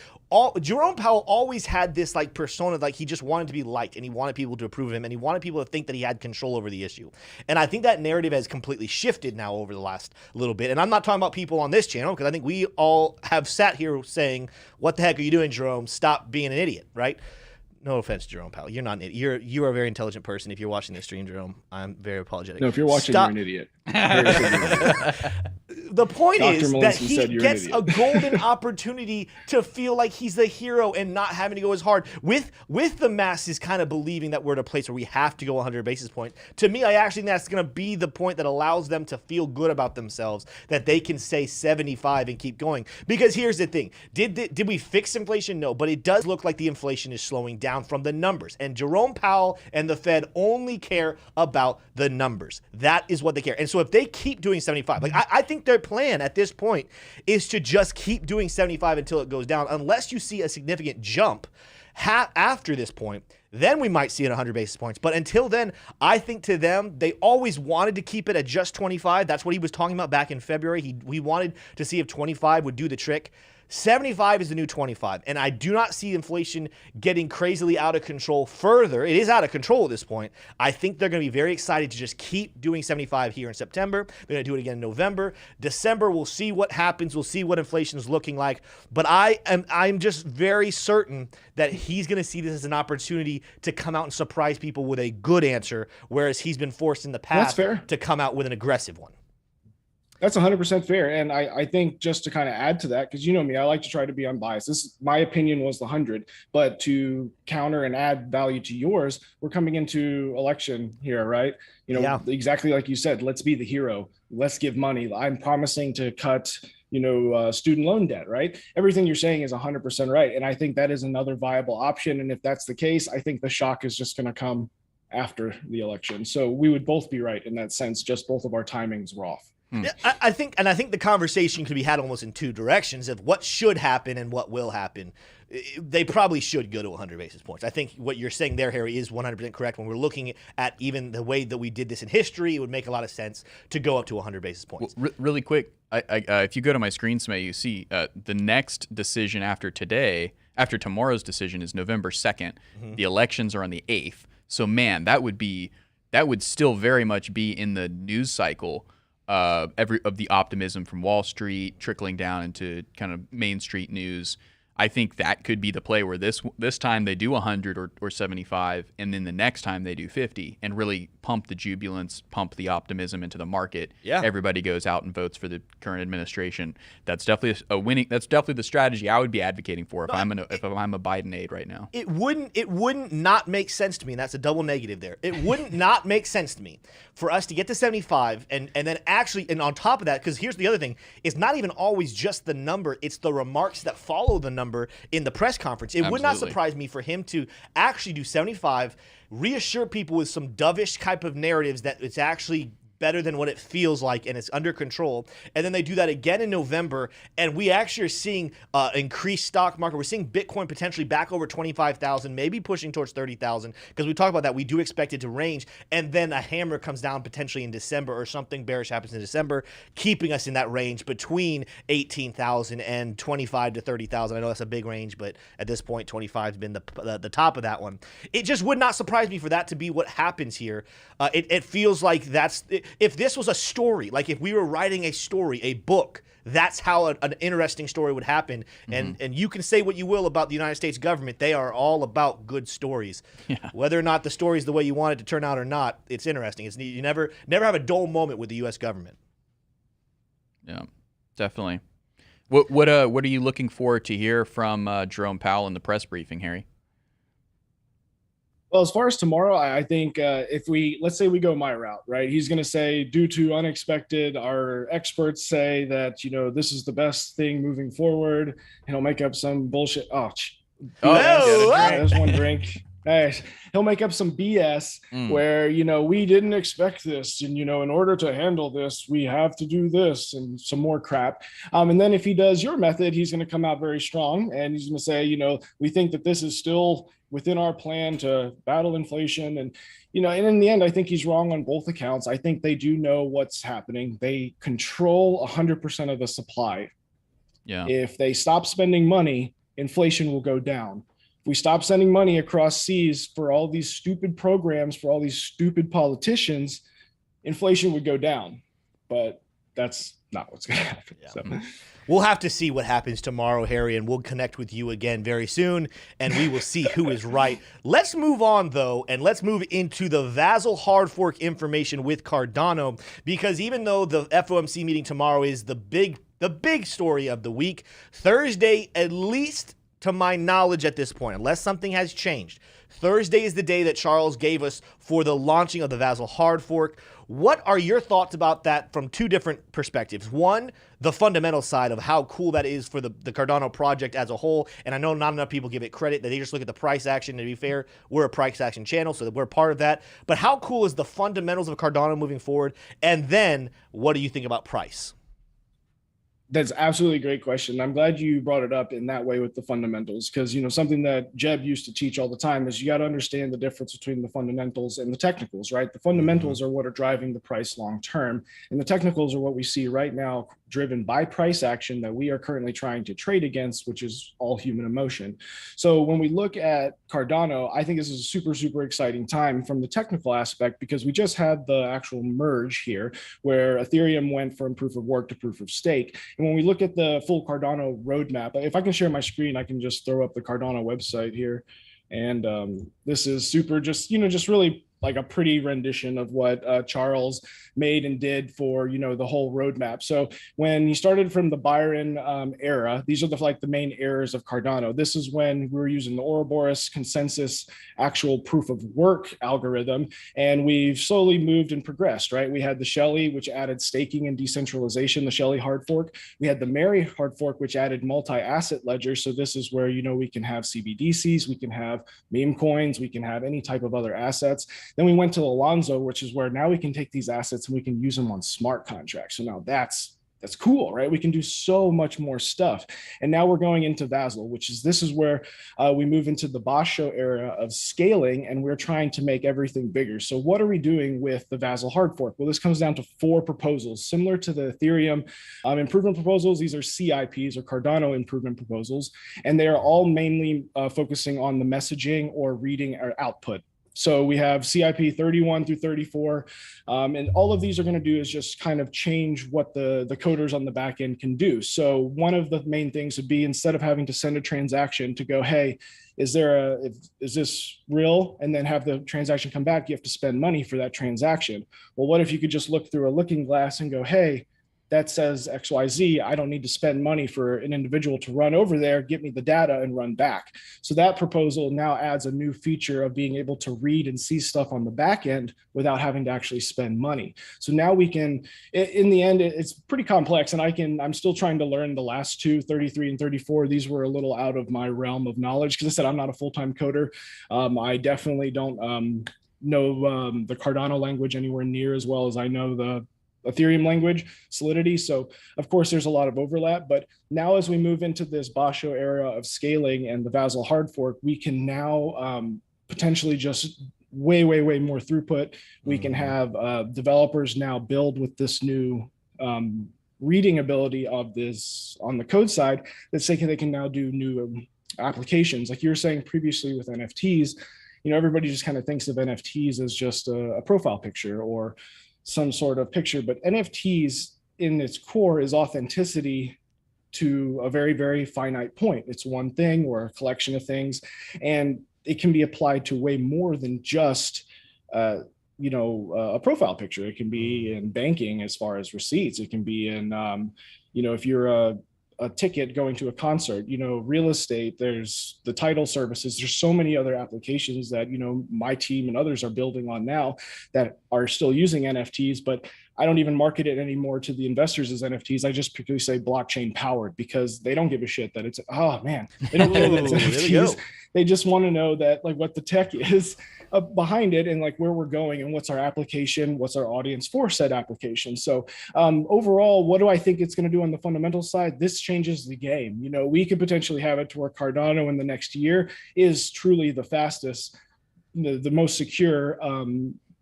Jerome Powell always had this like persona, like he just wanted to be liked and he wanted people to approve of him and he wanted people to think that he had control over the issue. And I think that narrative has completely shifted now over the last little bit. And I'm not talking about people on this channel, because I think we all have sat here saying, what the heck are you doing, Jerome? Stop being an idiot, right? No offense, Jerome Powell. You're not an idiot. You are a very intelligent person. If you're watching this stream, Jerome, I'm very apologetic. No, if you're watching, you're an idiot. The point Dr. is Melanson that he said you're gets an a idiot. golden opportunity to feel like he's the hero and not having to go as hard. With the masses kind of believing that we're at a place where we have to go 100 basis points. To me, I actually think that's going to be the point that allows them to feel good about themselves, that they can say 75 and keep going. Because here's the thing. Did we fix inflation? No, but it does look like the inflation is slowing down from the numbers. And Jerome Powell and the Fed only care about the numbers. That is what they care. And so if they keep doing 75, like I think their plan at this point is to just keep doing 75 until it goes down, unless you see a significant jump after this point. Then we might see it 100 basis points. But until then, I think to them, they always wanted to keep it at just 25. That's what he was talking about back in February. We wanted to see if 25 would do the trick. 75 is the new 25, and I do not see inflation getting crazily out of control further. It is out of control at this point. I think they're going to be very excited to just keep doing 75 here in September. They're going to do it again in November. December, we'll see what happens. We'll see what inflation is looking like. But I'm just very certain that he's going to see this as an opportunity to come out and surprise people with a good answer, whereas he's been forced in the past to come out with an aggressive one. That's 100% fair. And I think just to kind of add to that, because you know me, I like to try to be unbiased. My opinion was the 100, but to counter and add value to yours, we're coming into election here, right? Exactly like you said, let's be the hero. Let's give money. I'm promising to cut student loan debt, right? Everything you're saying is 100% right. And I think that is another viable option. And if that's the case, I think the shock is just going to come after the election. So we would both be right in that sense. Just both of our timings were off. Yeah, I think the conversation could be had almost in two directions of what should happen and what will happen. They probably should go to 100 basis points. I think what you're saying there, Harry, is 100% correct. When we're looking at even the way that we did this in history, it would make a lot of sense to go up to 100 basis points. Well, really quick, if you go to my screen, Smay, you see the next decision after tomorrow's decision is November 2nd. Mm-hmm. The elections are on the 8th. So, man, that would still very much be in the news cycle. Of the optimism from Wall Street trickling down into kind of Main Street news. I think that could be the play where this time they do 100 or 75, and then the next time they do 50, and really pump the jubilance, pump the optimism into the market. Yeah, everybody goes out and votes for the current administration. That's definitely a winning. That's definitely the strategy I would be advocating for if I'm a Biden aide right now. It wouldn't not make sense to me, and that's a double negative there. It wouldn't not make sense to me for us to get to 75, and then actually, and on top of that, because here's the other thing, it's not even always just the number, it's the remarks that follow the number in the press conference. It would not surprise me for him to actually do 75, reassure people with some dovish type of narratives that it's actually better than what it feels like and it's under control. And then they do that again in November, and we actually are seeing increased stock market. We're seeing Bitcoin potentially back over 25,000, maybe pushing towards 30,000, because we talk about that. We do expect it to range, and then a hammer comes down potentially in December, or something bearish happens in December, keeping us in that range between 18,000 and 25 to 30,000. I know that's a big range, but at this point, 25 has been the top of that one. It just would not surprise me for that to be what happens here. It feels like if this was a story, like if we were writing a story, a book, that's how an interesting story would happen. Mm-hmm. And you can say what you will about the United States government. They are all about good stories. Yeah. Whether or not the story is the way you want it to turn out or not, it's interesting. You never have a dull moment with the U.S. government. Yeah, definitely. What are you looking forward to hear from Jerome Powell in the press briefing, Harry? Well, as far as tomorrow, I think let's say we go my route, right? He's going to say, due to unexpected, our experts say that, this is the best thing moving forward. And he'll make up some bullshit. There's one drink. Nice. He'll make up some BS where, we didn't expect this. And, in order to handle this, we have to do this and some more crap. And then if he does your method, he's going to come out very strong. And he's going to say, we think that this is still within our plan to battle inflation. And, and in the end, I think he's wrong on both accounts. I think they do know what's happening. They control 100% of the supply. Yeah. If they stop spending money, inflation will go down. If we stop sending money across seas for all these stupid programs, for all these stupid politicians, inflation would go down. But that's not what's going to happen. Yeah. So. We'll have to see what happens tomorrow, Harry, and we'll connect with you again very soon, and we will see who is right. Let's move on, though, and let's move into the Vasil hard fork information with Cardano, because even though the FOMC meeting tomorrow is the big story of the week, Thursday, at least to my knowledge at this point, unless something has changed, Thursday is the day that Charles gave us for the launching of the Vasil hard fork. What are your thoughts about that from two different perspectives? One, the fundamental side of how cool that is for the Cardano project as a whole. And I know not enough people give it credit, that they just look at the price action. To be fair, we're a price action channel, so that we're part of that. But how cool is the fundamentals of Cardano moving forward? And then what do you think about price? That's absolutely a great question. I'm glad you brought it up in that way with the fundamentals, because something that Jebb used to teach all the time is you got to understand the difference between the fundamentals and the technicals, right? The fundamentals are what are driving the price long term, and the technicals are what we see right now, driven by price action that we are currently trying to trade against, which is all human emotion. So when we look at Cardano, I think this is a super, super exciting time from the technical aspect, because we just had the actual merge here where Ethereum went from proof of work to proof of stake. And when we look at the full Cardano roadmap, if I can share my screen, I can just throw up the Cardano website here. And this is super, just really like a pretty rendition of what Charles made and did for, the whole roadmap. So when he started from the Byron era, these are the main eras of Cardano. This is when we were using the Ouroboros consensus actual proof of work algorithm. And we've slowly moved and progressed, right? We had the Shelley, which added staking and decentralization, the Shelley hard fork. We had the Mary hard fork, which added multi-asset ledger. So this is where, we can have CBDCs, we can have meme coins, we can have any type of other assets. Then we went to Alonzo, which is where now we can take these assets and we can use them on smart contracts. So now that's cool, right? We can do so much more stuff. And now we're going into Vasil, this is where we move into the Basho era of scaling, and we're trying to make everything bigger. So what are we doing with the Vasil hard fork? Well, this comes down to 4 proposals, similar to the Ethereum improvement proposals. These are CIPs, or Cardano improvement proposals, and they are all mainly focusing on the messaging or reading or output. So we have CIP 31 through 34, and all of these are going to do is just kind of change what the coders on the back end can do. So one of the main things would be, instead of having to send a transaction to go, hey, is this real? And then have the transaction come back, you have to spend money for that transaction. Well, what if you could just look through a looking glass and go, hey, that says XYZ, I don't need to spend money for an individual to run over there, get me the data and run back. So that proposal now adds a new feature of being able to read and see stuff on the back end without having to actually spend money. So now we can, in the end, it's pretty complex, and I'm still trying to learn the last two, 33 and 34. These were a little out of my realm of knowledge, because I said I'm not a full-time coder. I definitely don't know the Cardano language anywhere near as well as I know the Ethereum language, Solidity. So of course there's a lot of overlap, but now as we move into this Basho era of scaling and the Vasil hard fork, we can now potentially just way more throughput. We can have developers now build with this new reading ability of this on the code side, that they can now do new applications. Like you were saying previously with NFTs, everybody just kind of thinks of NFTs as just a profile picture or some sort of picture, but NFTs in its core is authenticity to a very, very finite point. It's one thing or a collection of things, and it can be applied to way more than just a profile picture. It can be in banking as far as receipts. It can be in if you're a ticket going to a concert, real estate, there's the title services. There's so many other applications that, my team and others are building on now that are still using NFTs. But I don't even market it anymore to the investors as NFTs. I just purely say blockchain powered, because they don't give a shit that it's, oh man, they don't care that it's NFTs. They just want to know that like what the tech is behind it, and like where we're going and what's our application, what's our audience for said application. So overall, what do I think it's going to do on the fundamental side? This changes the game. You know, we could potentially have it to where Cardano in the next year is truly the fastest, the most secure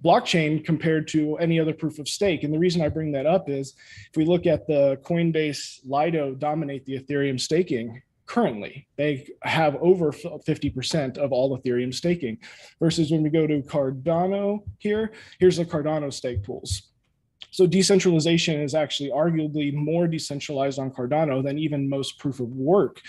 blockchain compared to any other proof of stake. And the reason I bring that up is if we look at the Coinbase Lido dominate the Ethereum staking currently, they have over 50% of all Ethereum staking, versus when we go to Cardano here's the Cardano stake pools. So decentralization is actually arguably more decentralized on Cardano than even most proof of work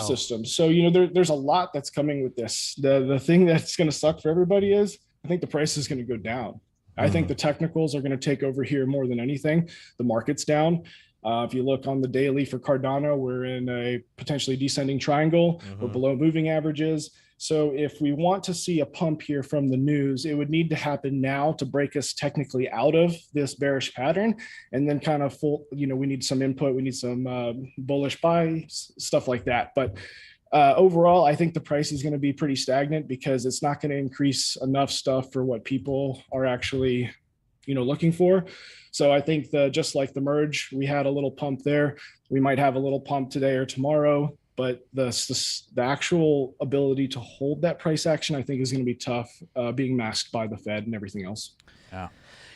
systems. So, you know, there's a lot that's coming with this. The thing that's going to suck for everybody is I think the price is going to go down. I think the technicals are going to take over here more than anything. The market's down. If you look on the daily for Cardano, we're in a potentially descending triangle. We're below moving averages. So if we want to see a pump here from the news, it would need to happen now to break us technically out of this bearish pattern, and then kind of we need some input. We need some bullish buy, stuff like that. But overall, I think the price is going to be pretty stagnant, because it's not going to increase enough stuff for what people are actually, looking for. So I think just like the merge, we had a little pump there. We might have a little pump today or tomorrow, but the actual ability to hold that price action, I think, is going to be tough, being masked by the Fed and everything else. Yeah,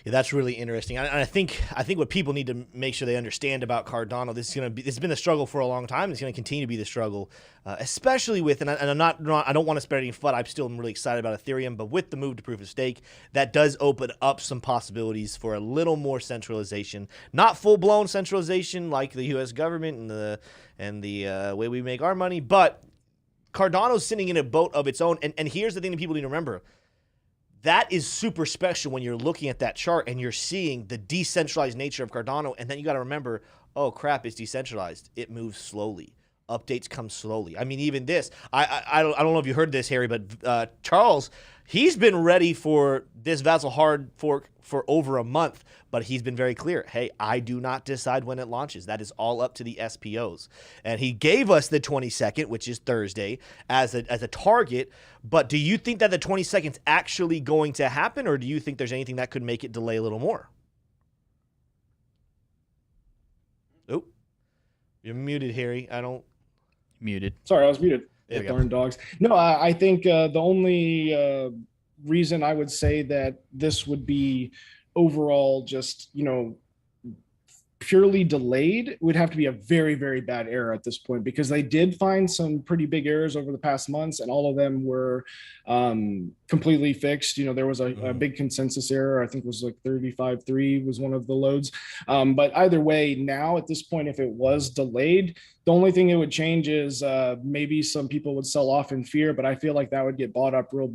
that's really interesting. And I think what people need to make sure they understand about Cardano, this has been a struggle for a long time. It's going to continue to be the struggle, especially with, and I don't want to spread any FUD. I still am really excited about Ethereum, but with the move to proof of stake, that does open up some possibilities for a little more centralization, not full blown centralization like the U.S. government and the way we make our money, but Cardano's sitting in a boat of its own. And here's the thing that people need to remember. That is super special when you're looking at that chart and you're seeing the decentralized nature of Cardano. And then you got to remember, oh, crap, it's decentralized. It moves slowly. Updates come slowly. I mean, even this, I don't know if you heard this, Harry, but Charles, he's been ready for this Vasil hard fork for over a month, but he's been very clear. Hey, I do not decide when it launches. That is all up to the SPOs. And he gave us the 22nd, which is Thursday, as a target. But do you think that the 22nd is actually going to happen, or do you think there's anything that could make it delay a little more? Oh, you're muted, Harry. Muted. Sorry, I was muted. Darn dogs. No, I think the only reason I would say that this would be overall just, purely delayed would have to be a very, very bad error at this point, because they did find some pretty big errors over the past months, and all of them were completely fixed. There was a big consensus error. I think it was like 35.3 was one of the loads. But either way, now at this point, if it was delayed, the only thing it would change is maybe some people would sell off in fear, but I feel like that would get bought up real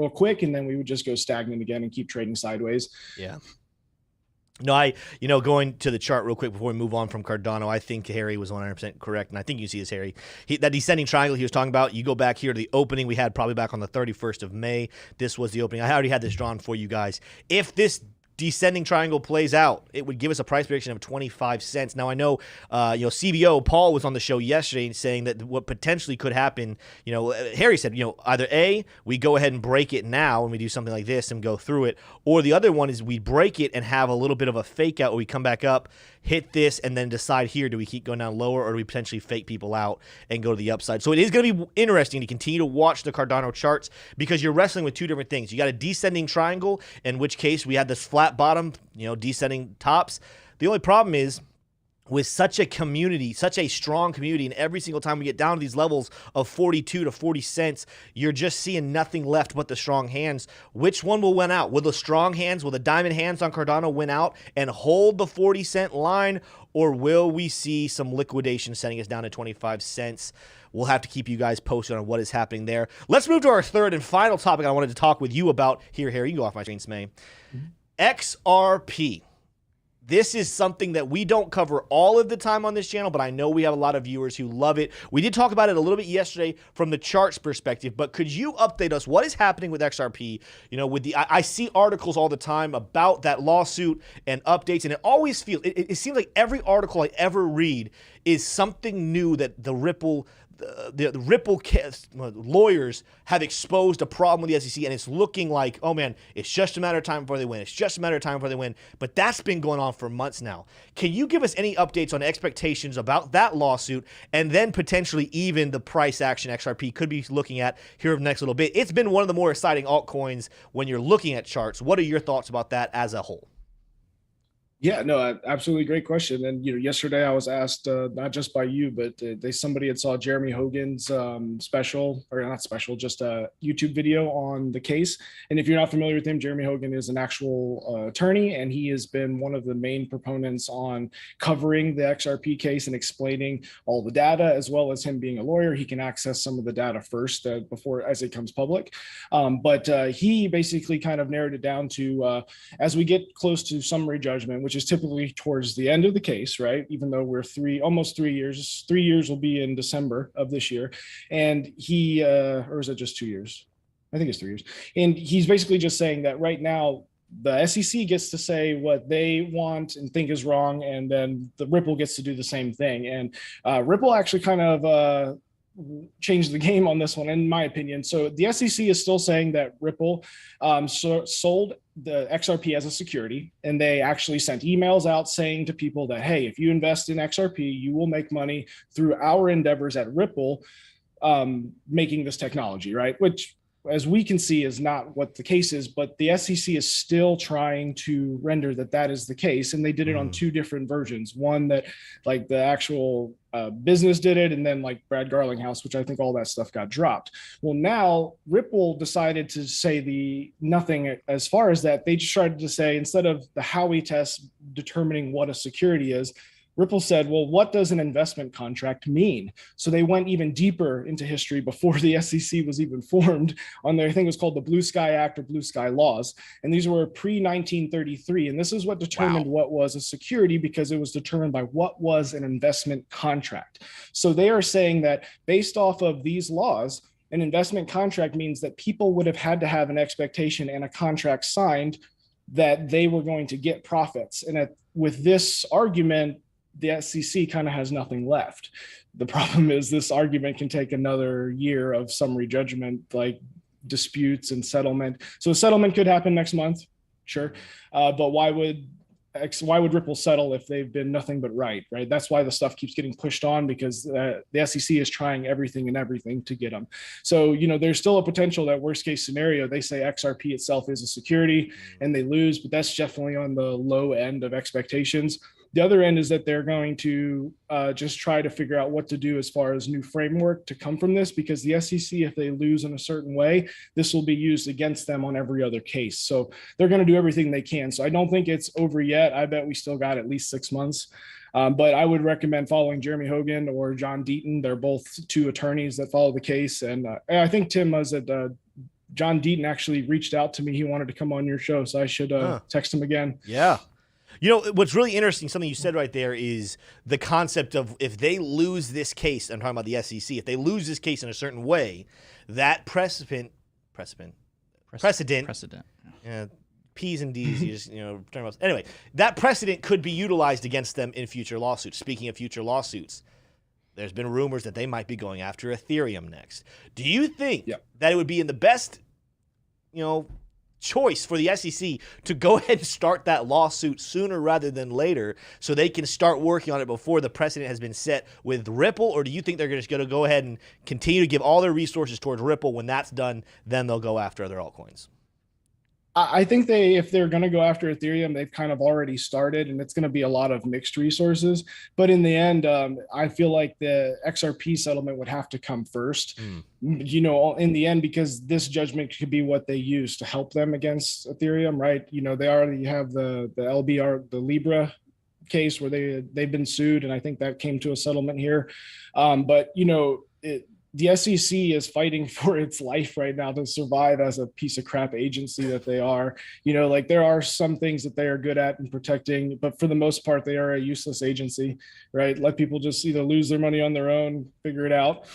quick, and then we would just go stagnant again and keep trading sideways. Yeah. No, going to the chart real quick before we move on from Cardano, I think Harry was 100% correct, and I think you see this, Harry. That descending triangle he was talking about, you go back here to the opening we had probably back on the 31st of May. This was the opening. I already had this drawn for you guys. If this descending triangle plays out, it would give us a price prediction of 25 cents. Now, I know, CBO Paul was on the show yesterday saying that what potentially could happen, Harry said, either A, we go ahead and break it now and we do something like this and go through it, or the other one is we break it and have a little bit of a fake out where we come back up, hit this, and then decide here, do we keep going down lower, or do we potentially fake people out and go to the upside? So it is going to be interesting to continue to watch the Cardano charts, because you're wrestling with two different things. You got a descending triangle, in which case we had this flat bottom, descending tops. The only problem is, with such a community, such a strong community, and every single time we get down to these levels of 42 to 40 cents, you're just seeing nothing left but the strong hands. Which one will win out? Will the strong hands, will the diamond hands on Cardano win out and hold the 40-cent line, or will we see some liquidation sending us down to 25 cents? We'll have to keep you guys posted on what is happening there. Let's move to our third and final topic I wanted to talk with you about. Here, Harry, you can go off my screen, Smay. XRP. This is something that we don't cover all of the time on this channel, but I know we have a lot of viewers who love it. We did talk about it a little bit yesterday from the charts perspective, but could you update us? What is happening with XRP? You know, with the I see articles all the time about that lawsuit and updates, and it always feels, it seems like every article I ever read is something new that the Ripple lawyers have exposed a problem with the SEC, and it's looking like, oh man, it's just a matter of time before they win. It's just a matter of time before they win. But that's been going on for months now. Can you give us any updates on expectations about that lawsuit, and then potentially even the price action XRP could be looking at here over the next little bit? It's been one of the more exciting altcoins when you're looking at charts. What are your thoughts about that as a whole? Yeah, no, absolutely great question. And yesterday I was asked not just by you, but somebody had saw Jeremy Hogan's special, or not special, just a YouTube video on the case. And if you're not familiar with him, Jeremy Hogan is an actual attorney, and he has been one of the main proponents on covering the XRP case and explaining all the data, as well as him being a lawyer. He can access some of the data first before as it comes public. But he basically kind of narrowed it down to as we get close to summary judgment, which is typically towards the end of the case, right? Even though we're almost 3 years. 3 years will be in December of this year. And he, or is it just 2 years? I think it's 3 years. And he's basically just saying that right now, the SEC gets to say what they want and think is wrong, and then the Ripple gets to do the same thing. And Ripple actually kind of changed the game on this one, in my opinion. So the SEC is still saying that Ripple sold the XRP as a security, and they actually sent emails out saying to people that, hey, if you invest in XRP, you will make money through our endeavors at Ripple, making this technology, right? Which, as we can see, is not what the case is, but the SEC is still trying to render that is the case. And they did it on two different versions. One that like the actual business did it, and then like Brad Garlinghouse, which I think all that stuff got dropped. Well, now Ripple decided to say nothing as far as that. They just tried to say, instead of the Howey test determining what a security is, Ripple said, well, what does an investment contract mean? So they went even deeper into history before the SEC was even formed on their, I think it was called the Blue Sky Act or Blue Sky Laws. And these were pre-1933. And this is what determined what was a security, because it was determined by what was an investment contract. So they are saying that based off of these laws, an investment contract means that people would have had to have an expectation and a contract signed that they were going to get profits. And with this argument, the SEC kind of has nothing left. The problem is this argument can take another year of summary judgment, like disputes and settlement. So a settlement could happen next month, sure. But why would Ripple settle if they've been nothing but right? That's why the stuff keeps getting pushed on, because the SEC is trying everything to get them. So, there's still a potential that worst case scenario, they say XRP itself is a security and they lose, but that's definitely on the low end of expectations. The other end is that they're going to just try to figure out what to do as far as new framework to come from this, because the SEC, if they lose in a certain way, this will be used against them on every other case. So they're going to do everything they can. So I don't think it's over yet. I bet we still got at least 6 months. But I would recommend following Jeremy Hogan or John Deaton. They're both two attorneys that follow the case. And I think Tim was at John Deaton actually reached out to me. He wanted to come on your show, so I should text him again. Yeah. What's really interesting, something you said right there, is the concept of if they lose this case, I'm talking about the SEC, if they lose this case in a certain way, that precedent. Yeah, P's and D's, you just, anyway, that precedent could be utilized against them in future lawsuits. Speaking of future lawsuits, there's been rumors that they might be going after Ethereum next. Do you think that it would be in the best, choice for the SEC to go ahead and start that lawsuit sooner rather than later, so they can start working on it before the precedent has been set with Ripple? Or do you think they're just going to go ahead and continue to give all their resources towards Ripple? When that's done, then they'll go after other altcoins? I think if they're going to go after Ethereum, they've kind of already started, and it's going to be a lot of mixed resources. But in the end, I feel like the XRP settlement would have to come first, in the end, because this judgment could be what they use to help them against Ethereum, right? They already have the LBR, the Libra case where they've been sued, and I think that came to a settlement here. But the SEC is fighting for its life right now to survive as a piece of crap agency that they are. Like there are some things that they are good at in protecting, but for the most part, they are a useless agency, right? Let people just either lose their money on their own, figure it out.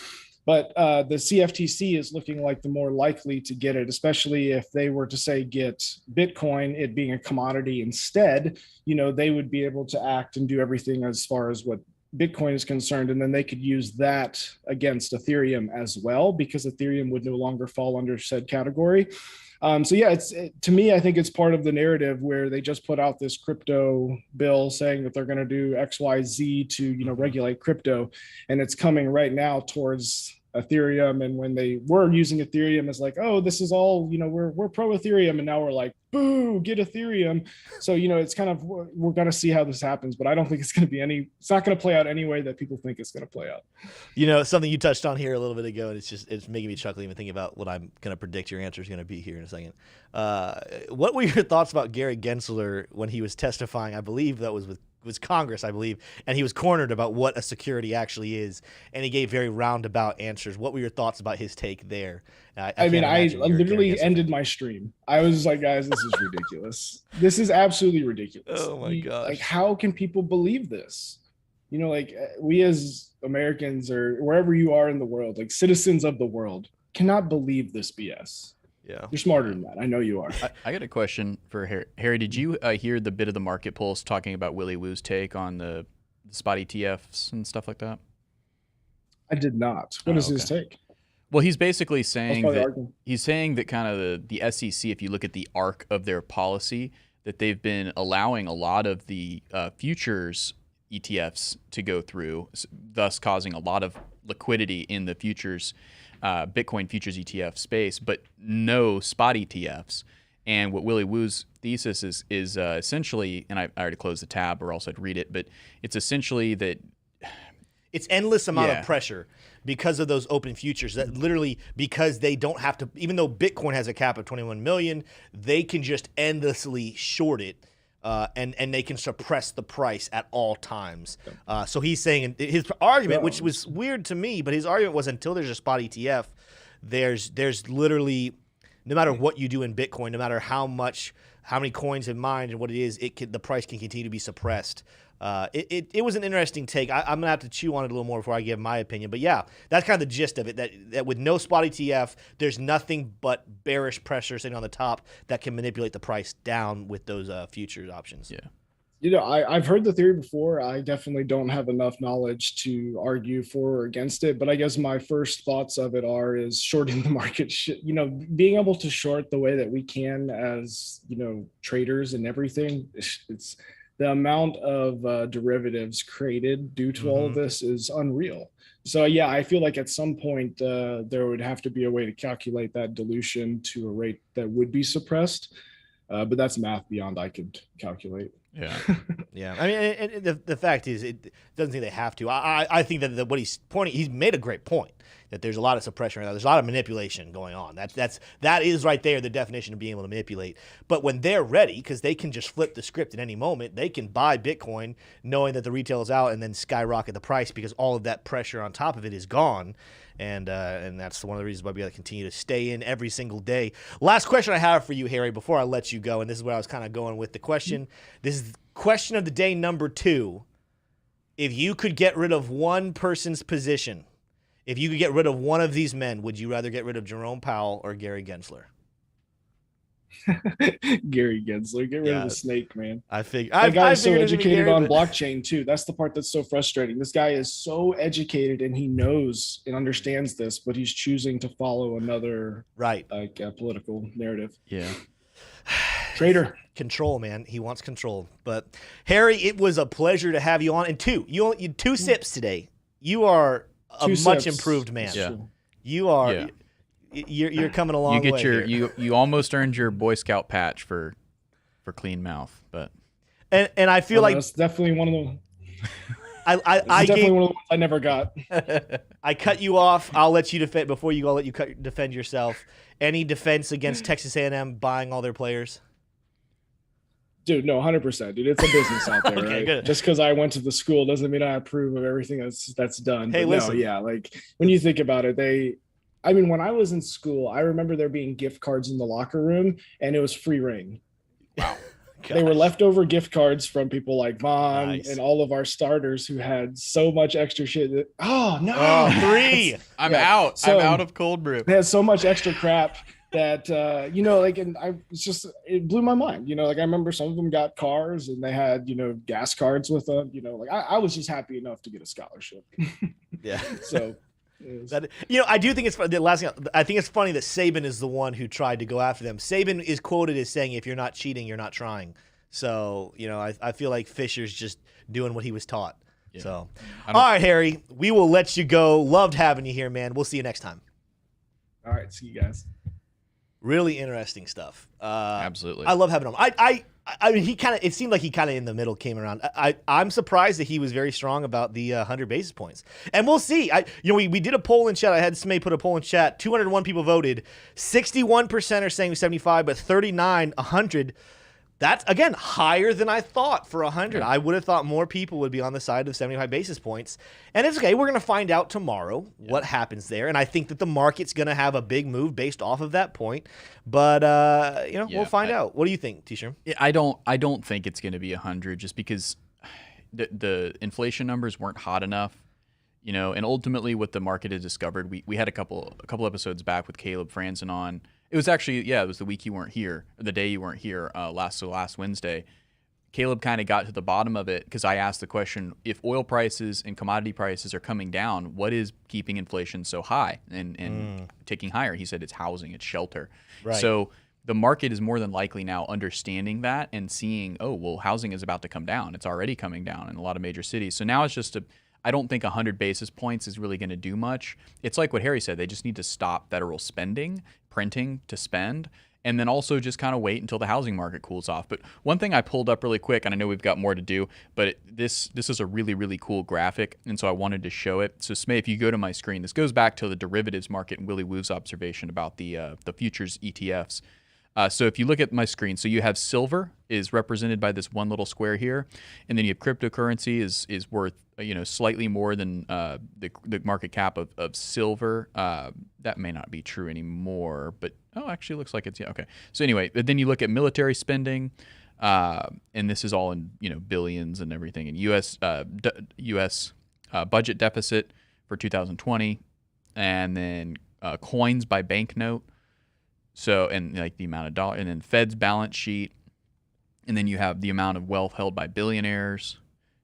But the CFTC is looking like the more likely to get it, especially if they were to say get Bitcoin, it being a commodity instead, they would be able to act and do everything as far as what Bitcoin is concerned. And then they could use that against Ethereum as well, because Ethereum would no longer fall under said category. So yeah, to me, I think it's part of the narrative where they just put out this crypto bill saying that they're going to do X, Y, Z to, regulate crypto. And it's coming right now towards Ethereum. And when they were using Ethereum as like, oh, this is all, we're pro Ethereum. And now we're like, boo, get Ethereum. So, it's kind of, we're going to see how this happens, but I don't think it's going to be it's not going to play out any way that people think it's going to play out. Something you touched on here a little bit ago, and it's making me chuckle even thinking about what I'm going to predict your answer is going to be here in a second. What were your thoughts about Gary Gensler when he was testifying? I believe that was Congress, I believe, and he was cornered about what a security actually is, and he gave very roundabout answers. What were your thoughts about his take there? I literally ended my stream. I was like, guys, this is ridiculous. This is absolutely ridiculous. Oh my gosh. Like, how can people believe this? We as Americans or wherever you are in the world, like citizens of the world, cannot believe this BS. Yeah, you're smarter than that. I know you are. I got a question for Harry. Harry, did you hear the bit of the market pulse talking about Willy Woo's take on the spot ETFs and stuff like that? I did not. What is his take? Well, he's basically saying that kind of the SEC, if you look at the arc of their policy, that they've been allowing a lot of the futures ETFs to go through, thus causing a lot of liquidity in the futures Bitcoin futures ETF space, but no spot ETFs. And what Willy Woo's thesis is essentially, and I already closed the tab or else I'd read it, but it's essentially that it's endless amount of pressure because of those open futures that literally, because they don't have to, even though Bitcoin has a cap of 21 million, they can just endlessly short it. And they can suppress the price at all times. So he's saying his argument, which was weird to me, but his argument was until there's a spot ETF, there's literally, no matter what you do in Bitcoin, no matter how many coins in mind and what it is, the price can continue to be suppressed. It was an interesting take. I'm going to have to chew on it a little more before I give my opinion. But yeah, that's kind of the gist of it, that with no spot ETF, there's nothing but bearish pressure sitting on the top that can manipulate the price down with those futures options. Yeah. I've heard the theory before. I definitely don't have enough knowledge to argue for or against it. But I guess my first thoughts of it is shorting the market. Being able to short the way that we can as, traders and everything, it's the amount of derivatives created due to all of this is unreal. So yeah, I feel like at some point there would have to be a way to calculate that dilution to a rate that would be suppressed. But that's math beyond I could calculate. Yeah. Yeah. I mean, the fact is, it doesn't think they have to. I think that what he's made a great point, that there's a lot of suppression right now. There's a lot of manipulation going on. That is right there the definition of being able to manipulate. But when they're ready, because they can just flip the script at any moment, they can buy Bitcoin knowing that the retail is out and then skyrocket the price because all of that pressure on top of it is gone. And that's one of the reasons why we got to continue to stay in every single day. Last question I have for you, Harry, before I let you go, and this is where I was kind of going with the question. This is question of the day number 2. If you could get rid of one person's position, if you could get rid of one of these men, would you rather get rid of Jerome Powell or Gary Gensler? Gary Gensler, get rid of the snake, man. I figured. That guy is so educated on blockchain too. That's the part that's so frustrating. This guy is so educated and he knows and understands this, but he's choosing to follow another political narrative. Yeah. Traitor. Control, man. He wants control. But Harry, it was a pleasure to have you on. And you 2 sips today. You are a much improved man. Yeah. You are. Yeah. You're coming along. You get you almost earned your Boy Scout patch for clean mouth, but and I feel like that's definitely one of them. I definitely one of the ones I never got. I cut you off. I'll let you defend before you go. I'll let you defend yourself. Any defense against Texas A&M buying all their players? Dude, no, 100%, dude. It's a business out there, Okay, right? good. Just because I went to the school doesn't mean I approve of everything that's done. Hey, But listen. no, yeah, like when you think about it, I mean, when I was in school, I remember there being gift cards in the locker room, and it was free ring. Wow. They were Gosh. leftover gift cards from people like Vaughn Nice. and all of our starters who had so much extra shit. Oh no, Oh, 3. I'm Yeah, out. so- I'm out of cold brew. they had so much extra crap that like, and it blew my mind. Like I remember some of them got cars and they had gas cards with them. Like I was just happy enough to get a scholarship. Yeah. So it was- That, I do think it's the last thing. I think it's funny that Saban is the one who tried to go after them. Saban is quoted as saying, "If you're not cheating, you're not trying." So I feel like Fisher's just doing what he was taught. Yeah. So, all right, Harry, we will let you go. Loved having you here, man. We'll see you next time. all right, see you guys. Really interesting stuff. Absolutely. I love having him. I mean, it seemed like he kind of in the middle came around. I'm surprised that he was very strong about the 100 basis points. And we'll see. We did a poll in chat. I had Smay put a poll in chat. 201 people voted. 61% are saying 75, but 39, 100. That's, again, higher than I thought for 100. Yeah. I would have thought more people would be on the side of 75 basis points. And it's okay. We're going to find out tomorrow what happens there. And I think that the market's going to have a big move based off of that point. But, we'll find out. What do you think, TShroom? I don't think it's going to be 100 just because the inflation numbers weren't hot enough, and ultimately what the market has discovered, we had a couple episodes back with Caleb Franzen on. It was actually, it was the week you weren't here, or the day you weren't here, last Wednesday. Caleb kind of got to the bottom of it because I asked the question, if oil prices and commodity prices are coming down, what is keeping inflation so high and ticking higher? He said it's housing, it's shelter. Right. So the market is more than likely now understanding that and seeing, housing is about to come down. It's already coming down in a lot of major cities. So now it's just I don't think 100 basis points is really going to do much. It's like what Harry said. They just need to stop federal spending, printing to spend, and then also just kind of wait until the housing market cools off. But one thing I pulled up really quick, and I know we've got more to do, but this is a really, really cool graphic, and so I wanted to show it. So Smay, if you go to my screen, this goes back to the derivatives market and Willie Woo's observation about the futures ETFs. So if you look at my screen, so you have silver is represented by this one little square here, and then you have cryptocurrency is worth slightly more than the market cap of silver. That may not be true anymore, but actually looks like it's okay. So anyway, but then you look at military spending, and this is all in billions and everything, and U.S. Budget deficit for 2020, and then coins by banknote. So, and like the amount of dollar, and then Fed's balance sheet, and then you have the amount of wealth held by billionaires.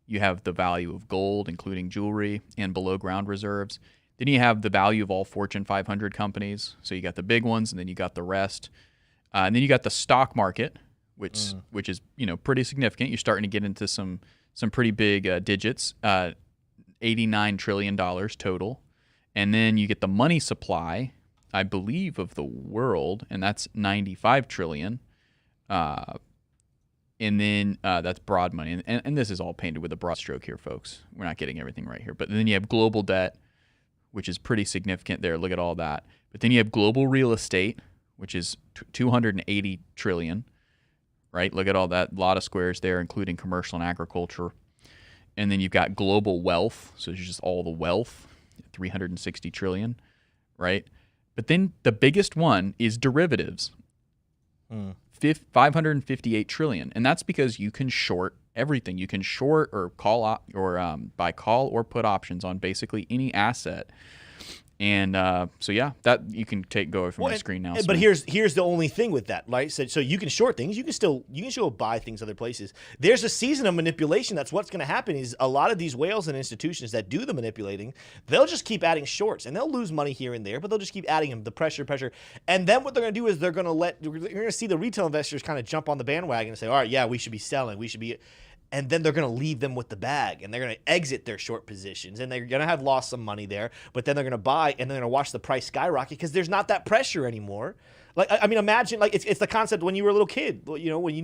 You have the value of gold, including jewelry and below ground reserves. Then you have the value of all Fortune 500 companies. So you got the big ones, and then you got the rest. And then you got the stock market, which is pretty significant. You're starting to get into some pretty big digits, $89 trillion total. And then you get the money supply, I believe, of the world, and that's 95 trillion. And then that's broad money. And this is all painted with a broad stroke here, folks. We're not getting everything right here. But then you have global debt, which is pretty significant there. Look at all that. But then you have global real estate, which is 280 trillion, right? Look at all that. A lot of squares there, including commercial and agriculture. And then you've got global wealth. So it's just all the wealth, 360 trillion, right? But then the biggest one is derivatives, 558 trillion, and that's because you can short everything. You can short or call or buy call or put options on basically any asset. And so that you can go from your screen now. But here's the only thing with that, right? So you can short things. You can still buy things other places. There's a season of manipulation. That's what's going to happen. Is a lot of these whales and institutions that do the manipulating, they'll just keep adding shorts, and they'll lose money here and there, but they'll just keep adding them. The pressure, and then what they're going to do is you're going to see the retail investors kind of jump on the bandwagon and say, all right, yeah, we should be selling. We should be. And then they're going to leave them with the bag, and they're going to exit their short positions, and they're going to have lost some money there, but then they're going to buy, and they're going to watch the price skyrocket because there's not that pressure anymore Like, I mean, imagine, like, it's the concept when you were a little kid, you know, when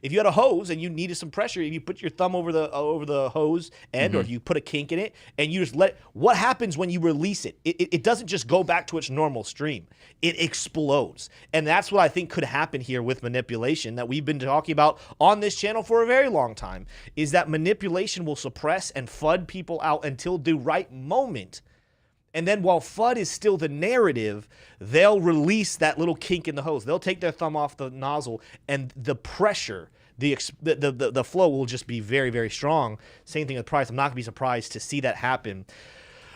if you had a hose and you needed some pressure, if you put your thumb over the hose end, or if you put a kink in it and you just what happens when you release it? It doesn't just go back to its normal stream. It explodes. And that's what I think could happen here with manipulation that we've been talking about on this channel for a very long time, is that manipulation will suppress and FUD people out until the right moment. And then while FUD is still the narrative, they'll release that little kink in the hose. They'll take their thumb off the nozzle, and the pressure, the flow will just be very, very strong. Same thing with price. I'm not going to be surprised to see that happen.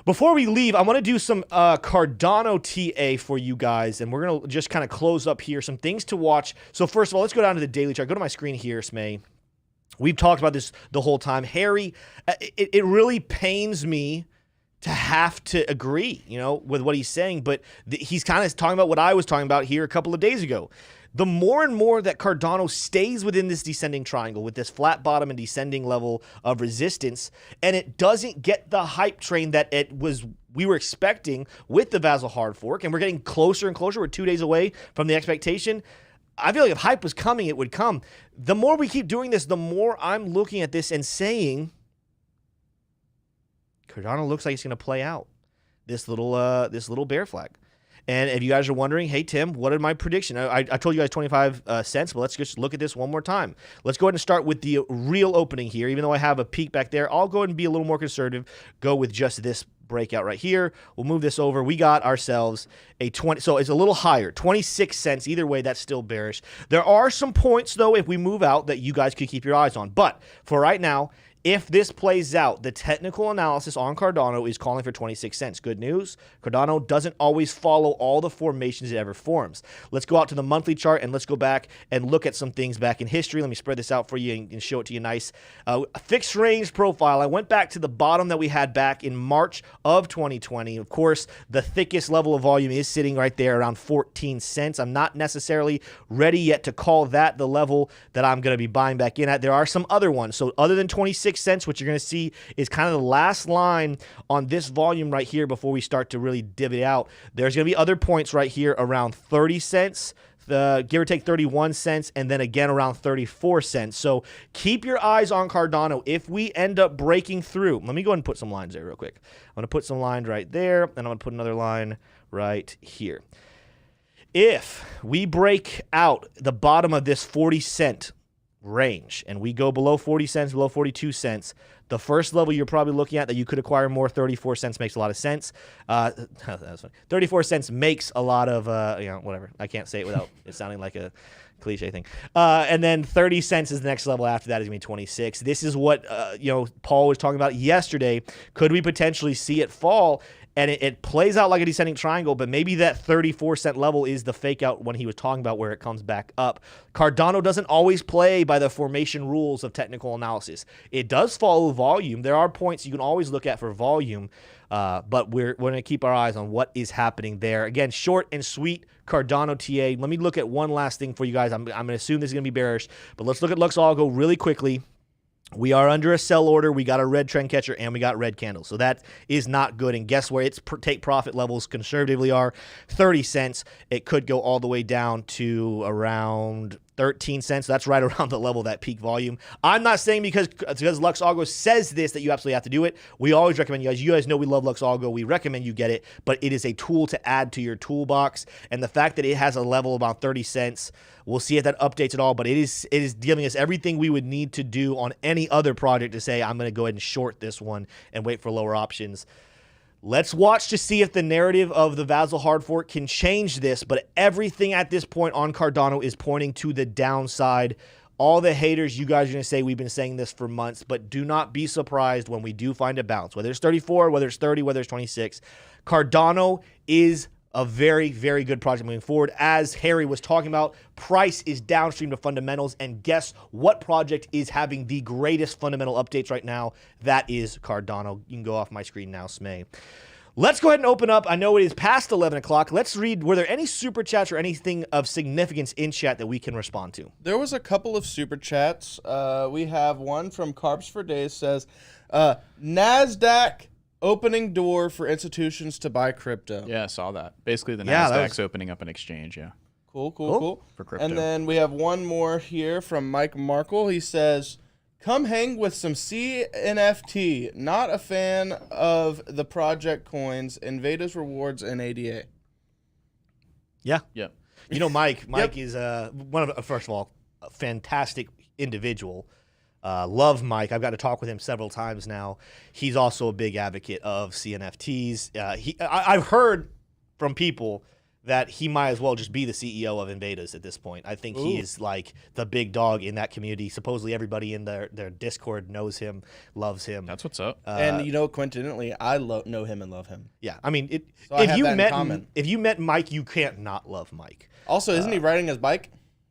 Before we leave, I want to do some Cardano TA for you guys, and we're going to just kind of close up here. Some things to watch. So first of all, let's go down to the daily chart. Go to my screen here, Smay. We've talked about this the whole time. Harry, it really pains me to have to agree, you know, with what he's saying, but he's kind of talking about what I was talking about here a couple of days ago. The more and more that Cardano stays within this descending triangle with this flat bottom and descending level of resistance, and it doesn't get the hype train that we were expecting with the Vasil hard fork, and we're getting closer and closer. We're 2 days away from the expectation. I feel like if hype was coming, it would come. The more we keep doing this, the more I'm looking at this and saying, Cardano looks like it's going to play out this little bear flag. And if you guys are wondering, hey, Tim, what are my prediction? I told you guys 25 cents, but let's just look at this one more time. Let's go ahead and start with the real opening here. Even though I have a peak back there, I'll go ahead and be a little more conservative, go with just this breakout right here. We'll move this over. We got ourselves a 20, so it's a little higher, 26 cents. Either way, that's still bearish. There are some points, though, if we move out that you guys could keep your eyes on. But for right now, if this plays out, the technical analysis on Cardano is calling for 26 cents. Good news, Cardano doesn't always follow all the formations it ever forms. Let's go out to the monthly chart and let's go back and look at some things back in history. Let me spread this out for you and show it to you nice. Fixed range profile. I went back to the bottom that we had back in March of 2020. Of course, the thickest level of volume is sitting right there around 14 cents. I'm not necessarily ready yet to call that the level that I'm going to be buying back in at. There are some other ones. So other than 26 cents, what you're going to see is kind of the last line on this volume right here before we start to really divvy it out. There's going to be other points right here around 30 cents, give or take 31 cents, and then again around 34 cents. So keep your eyes on Cardano. If we end up breaking through, let me go ahead and put some lines there real quick. I'm going to put some lines right there, and I'm going to put another line right here. If we break out the bottom of this 40-cent range and we go below 40 cents, below 42 cents, the first level you're probably looking at that you could acquire more, 34 cents makes a lot of sense. That's funny. 34 cents makes a lot of, whatever. I can't say it without it sounding like a cliche thing. And then 30 cents is the next level after that is going to be 26. This is what, Paul was talking about yesterday. Could we potentially see it fall? And it plays out like a descending triangle, but maybe that 34-cent level is the fake out when he was talking about where it comes back up. Cardano doesn't always play by the formation rules of technical analysis. It does follow volume. There are points you can always look at for volume, but we're going to keep our eyes on what is happening there. Again, short and sweet Cardano TA. Let me look at one last thing for you guys. I'm going to assume this is going to be bearish, but let's look at LuxAlgo really quickly. We are under a sell order. We got a red trend catcher, and we got red candles. So that is not good. And guess where its take profit levels conservatively are? 30 cents. It could go all the way down to around 13 cents. That's right around the level of that peak volume. I'm not saying because LuxAlgo says this that you absolutely have to do it. We always recommend you guys. You guys know we love LuxAlgo. We recommend you get it, but it is a tool to add to your toolbox. And the fact that it has a level about 30 cents, we'll see if that updates at all, but it is giving us everything we would need to do on any other project to say, I'm going to go ahead and short this one and wait for lower options. Let's watch to see if the narrative of the Vasil hard fork can change this, but everything at this point on Cardano is pointing to the downside. All the haters, you guys are going to say we've been saying this for months, but do not be surprised when we do find a bounce, whether it's 34, whether it's 30, whether it's 26. Cardano is a very, very good project moving forward. As Harry was talking about, price is downstream to fundamentals, and guess what project is having the greatest fundamental updates right now? That is Cardano. You can go off my screen now, Smay. Let's go ahead and open up. I know it is past 11 o'clock. Let's read, were there any super chats or anything of significance in chat that we can respond to? There was a couple of super chats. We have one from Carbs for Days says, NASDAQ opening door for institutions to buy crypto. Yeah, I saw that. Basically, the NASDAQ's opening up an exchange, yeah. Cool. For crypto. And then we have one more here from Mike Markle. He says, come hang with some CNFT. Not a fan of the project coins, Invaders rewards, and ADA. Yeah. Yep. You know, Mike is one of first of all, a fantastic individual. Love Mike. I've got to talk with him several times now. He's also a big advocate of CNFTs. I've heard from people that he might as well just be the CEO of Invaders at this point. I think he is like the big dog in that community. Supposedly everybody in their Discord knows him, loves him. That's what's up. And you know, coincidentally, I know him and love him. Yeah, I mean, So I have that in common. if you met Mike, you can't not love Mike. Also, isn't he riding his bike?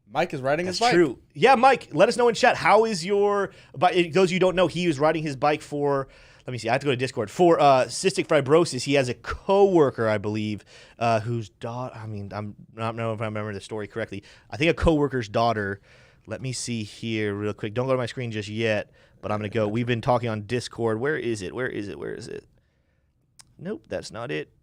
Mike is riding his bike. That's true. Yeah, Mike, let us know in chat. How is your... But those you don't know, he was riding his bike for... Let me see. I have to go to Discord. For cystic fibrosis, he has a coworker, I believe, whose daughter... I mean, I'm not know if I remember the story correctly. I think a coworker's daughter... Let me see here real quick. Don't go to my screen just yet, but I'm going to go. We've been talking on Discord. Where is it? Nope, that's not it.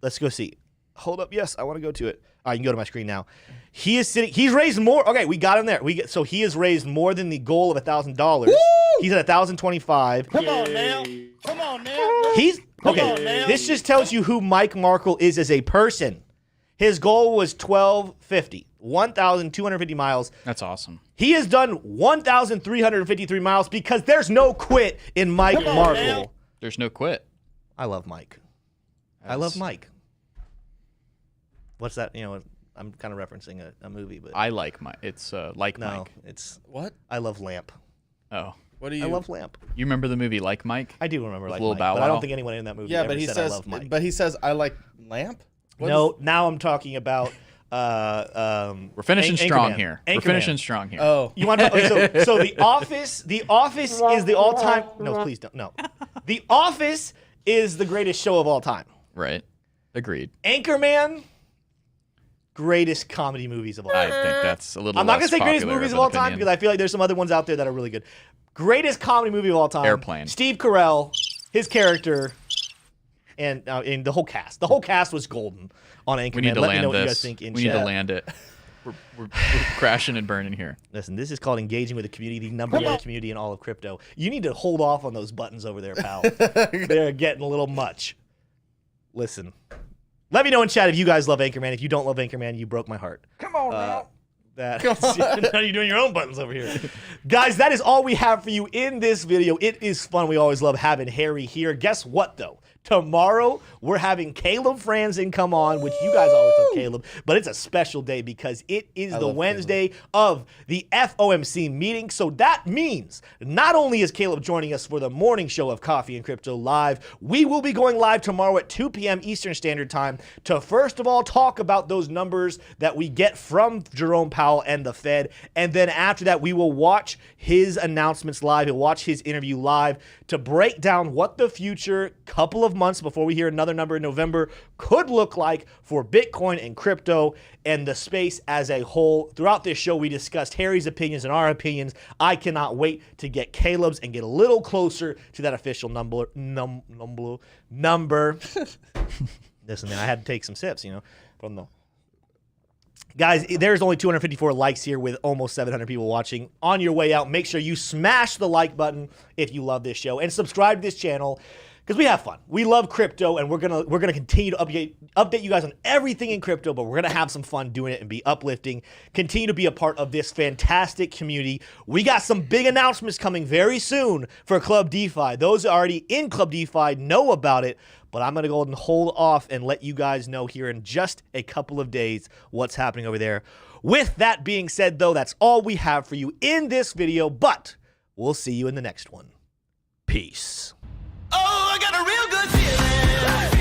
Let's go see. Hold up. Yes, I want to go to it. All right, you can go to my screen now. He is sitting. He's raised more. Okay, we got him there. So he has raised more than the goal of $1,000. He's at $1,025. Come on now. He's okay. This just tells you who Mike Markle is as a person. His goal was 1,250, 1,250 miles. That's awesome. He has done 1,353 miles because there's no quit in Mike Markle. There's no quit. I love Mike. I love Mike. What's that? You know, I'm kind of referencing a movie, but I like Mike. It's like no, Mike. it's What? I love Lamp. Oh, What do you... I love Lamp. you remember the movie Like Mike? I do remember like Lil Mike, Bow but I Wow? don't think anyone in that movie Yeah, ever but he said says... I love Mike. But he says, I like lamp? What No, now I'm talking about We're finishing strong Anchorman. here. Anchorman. We're finishing strong here. Oh. You want to so The Office is the all-time. No, please don't. No. The Office is the greatest show of all time. Right. Agreed. Anchorman, greatest comedy movies of all I time. think that's a little I'm not less gonna say greatest popular movies of of all an time opinion. because I feel like there's some other ones out there that are really good. Greatest comedy movie of all time. Airplane. Steve Carell, his character, and the whole cast. The whole cast was golden on Anchorman. We need to Let me know land what you guys this. think in We chat. need to land it. We're crashing and burning here. Listen, this is called engaging with the community, the number one community in all of crypto. You need to hold off on those buttons over there, pal. They're getting a little much. Listen. Let me know in chat if you guys love Anchorman. If you don't love Anchorman, you broke my heart. Come on now. Now you're doing your own buttons over here. Guys, that is all we have for you in this video. It is fun. We always love having Harry here. Guess what, though? Tomorrow, we're having Caleb Franzen come on, which you guys always love Caleb, but it's a special day because it is the Wednesday of the FOMC meeting. So that means not only is Caleb joining us for the morning show of Coffee and Crypto Live, we will be going live tomorrow at 2 p.m. Eastern Standard Time to first of all talk about those numbers that we get from Jerome Powell and the Fed. And then after that, we will watch his announcements live and watch his interview live to break down what the future couple of months before we hear another number in November could look like for Bitcoin and crypto and the space as a whole. Throughout this show, we discussed Harry's opinions and our opinions. I cannot wait to get Caleb's and get a little closer to that official number. Listen, man, I had to take some sips, from the... Guys, there's only 254 likes here with almost 700 people watching. On your way out, make sure you smash the like button if you love this show and subscribe to this channel because we have fun. We love crypto, and we're gonna continue to update you guys on everything in crypto, but we're gonna have some fun doing it and be uplifting. Continue to be a part of this fantastic community. We got some big announcements coming very soon for Club DeFi. Those already in Club DeFi know about it. But I'm going to go and hold off and let you guys know here in just a couple of days what's happening over there. With that being said, though, that's all we have for you in this video, but we'll see you in the next one. Peace. Oh, I got a real good feeling.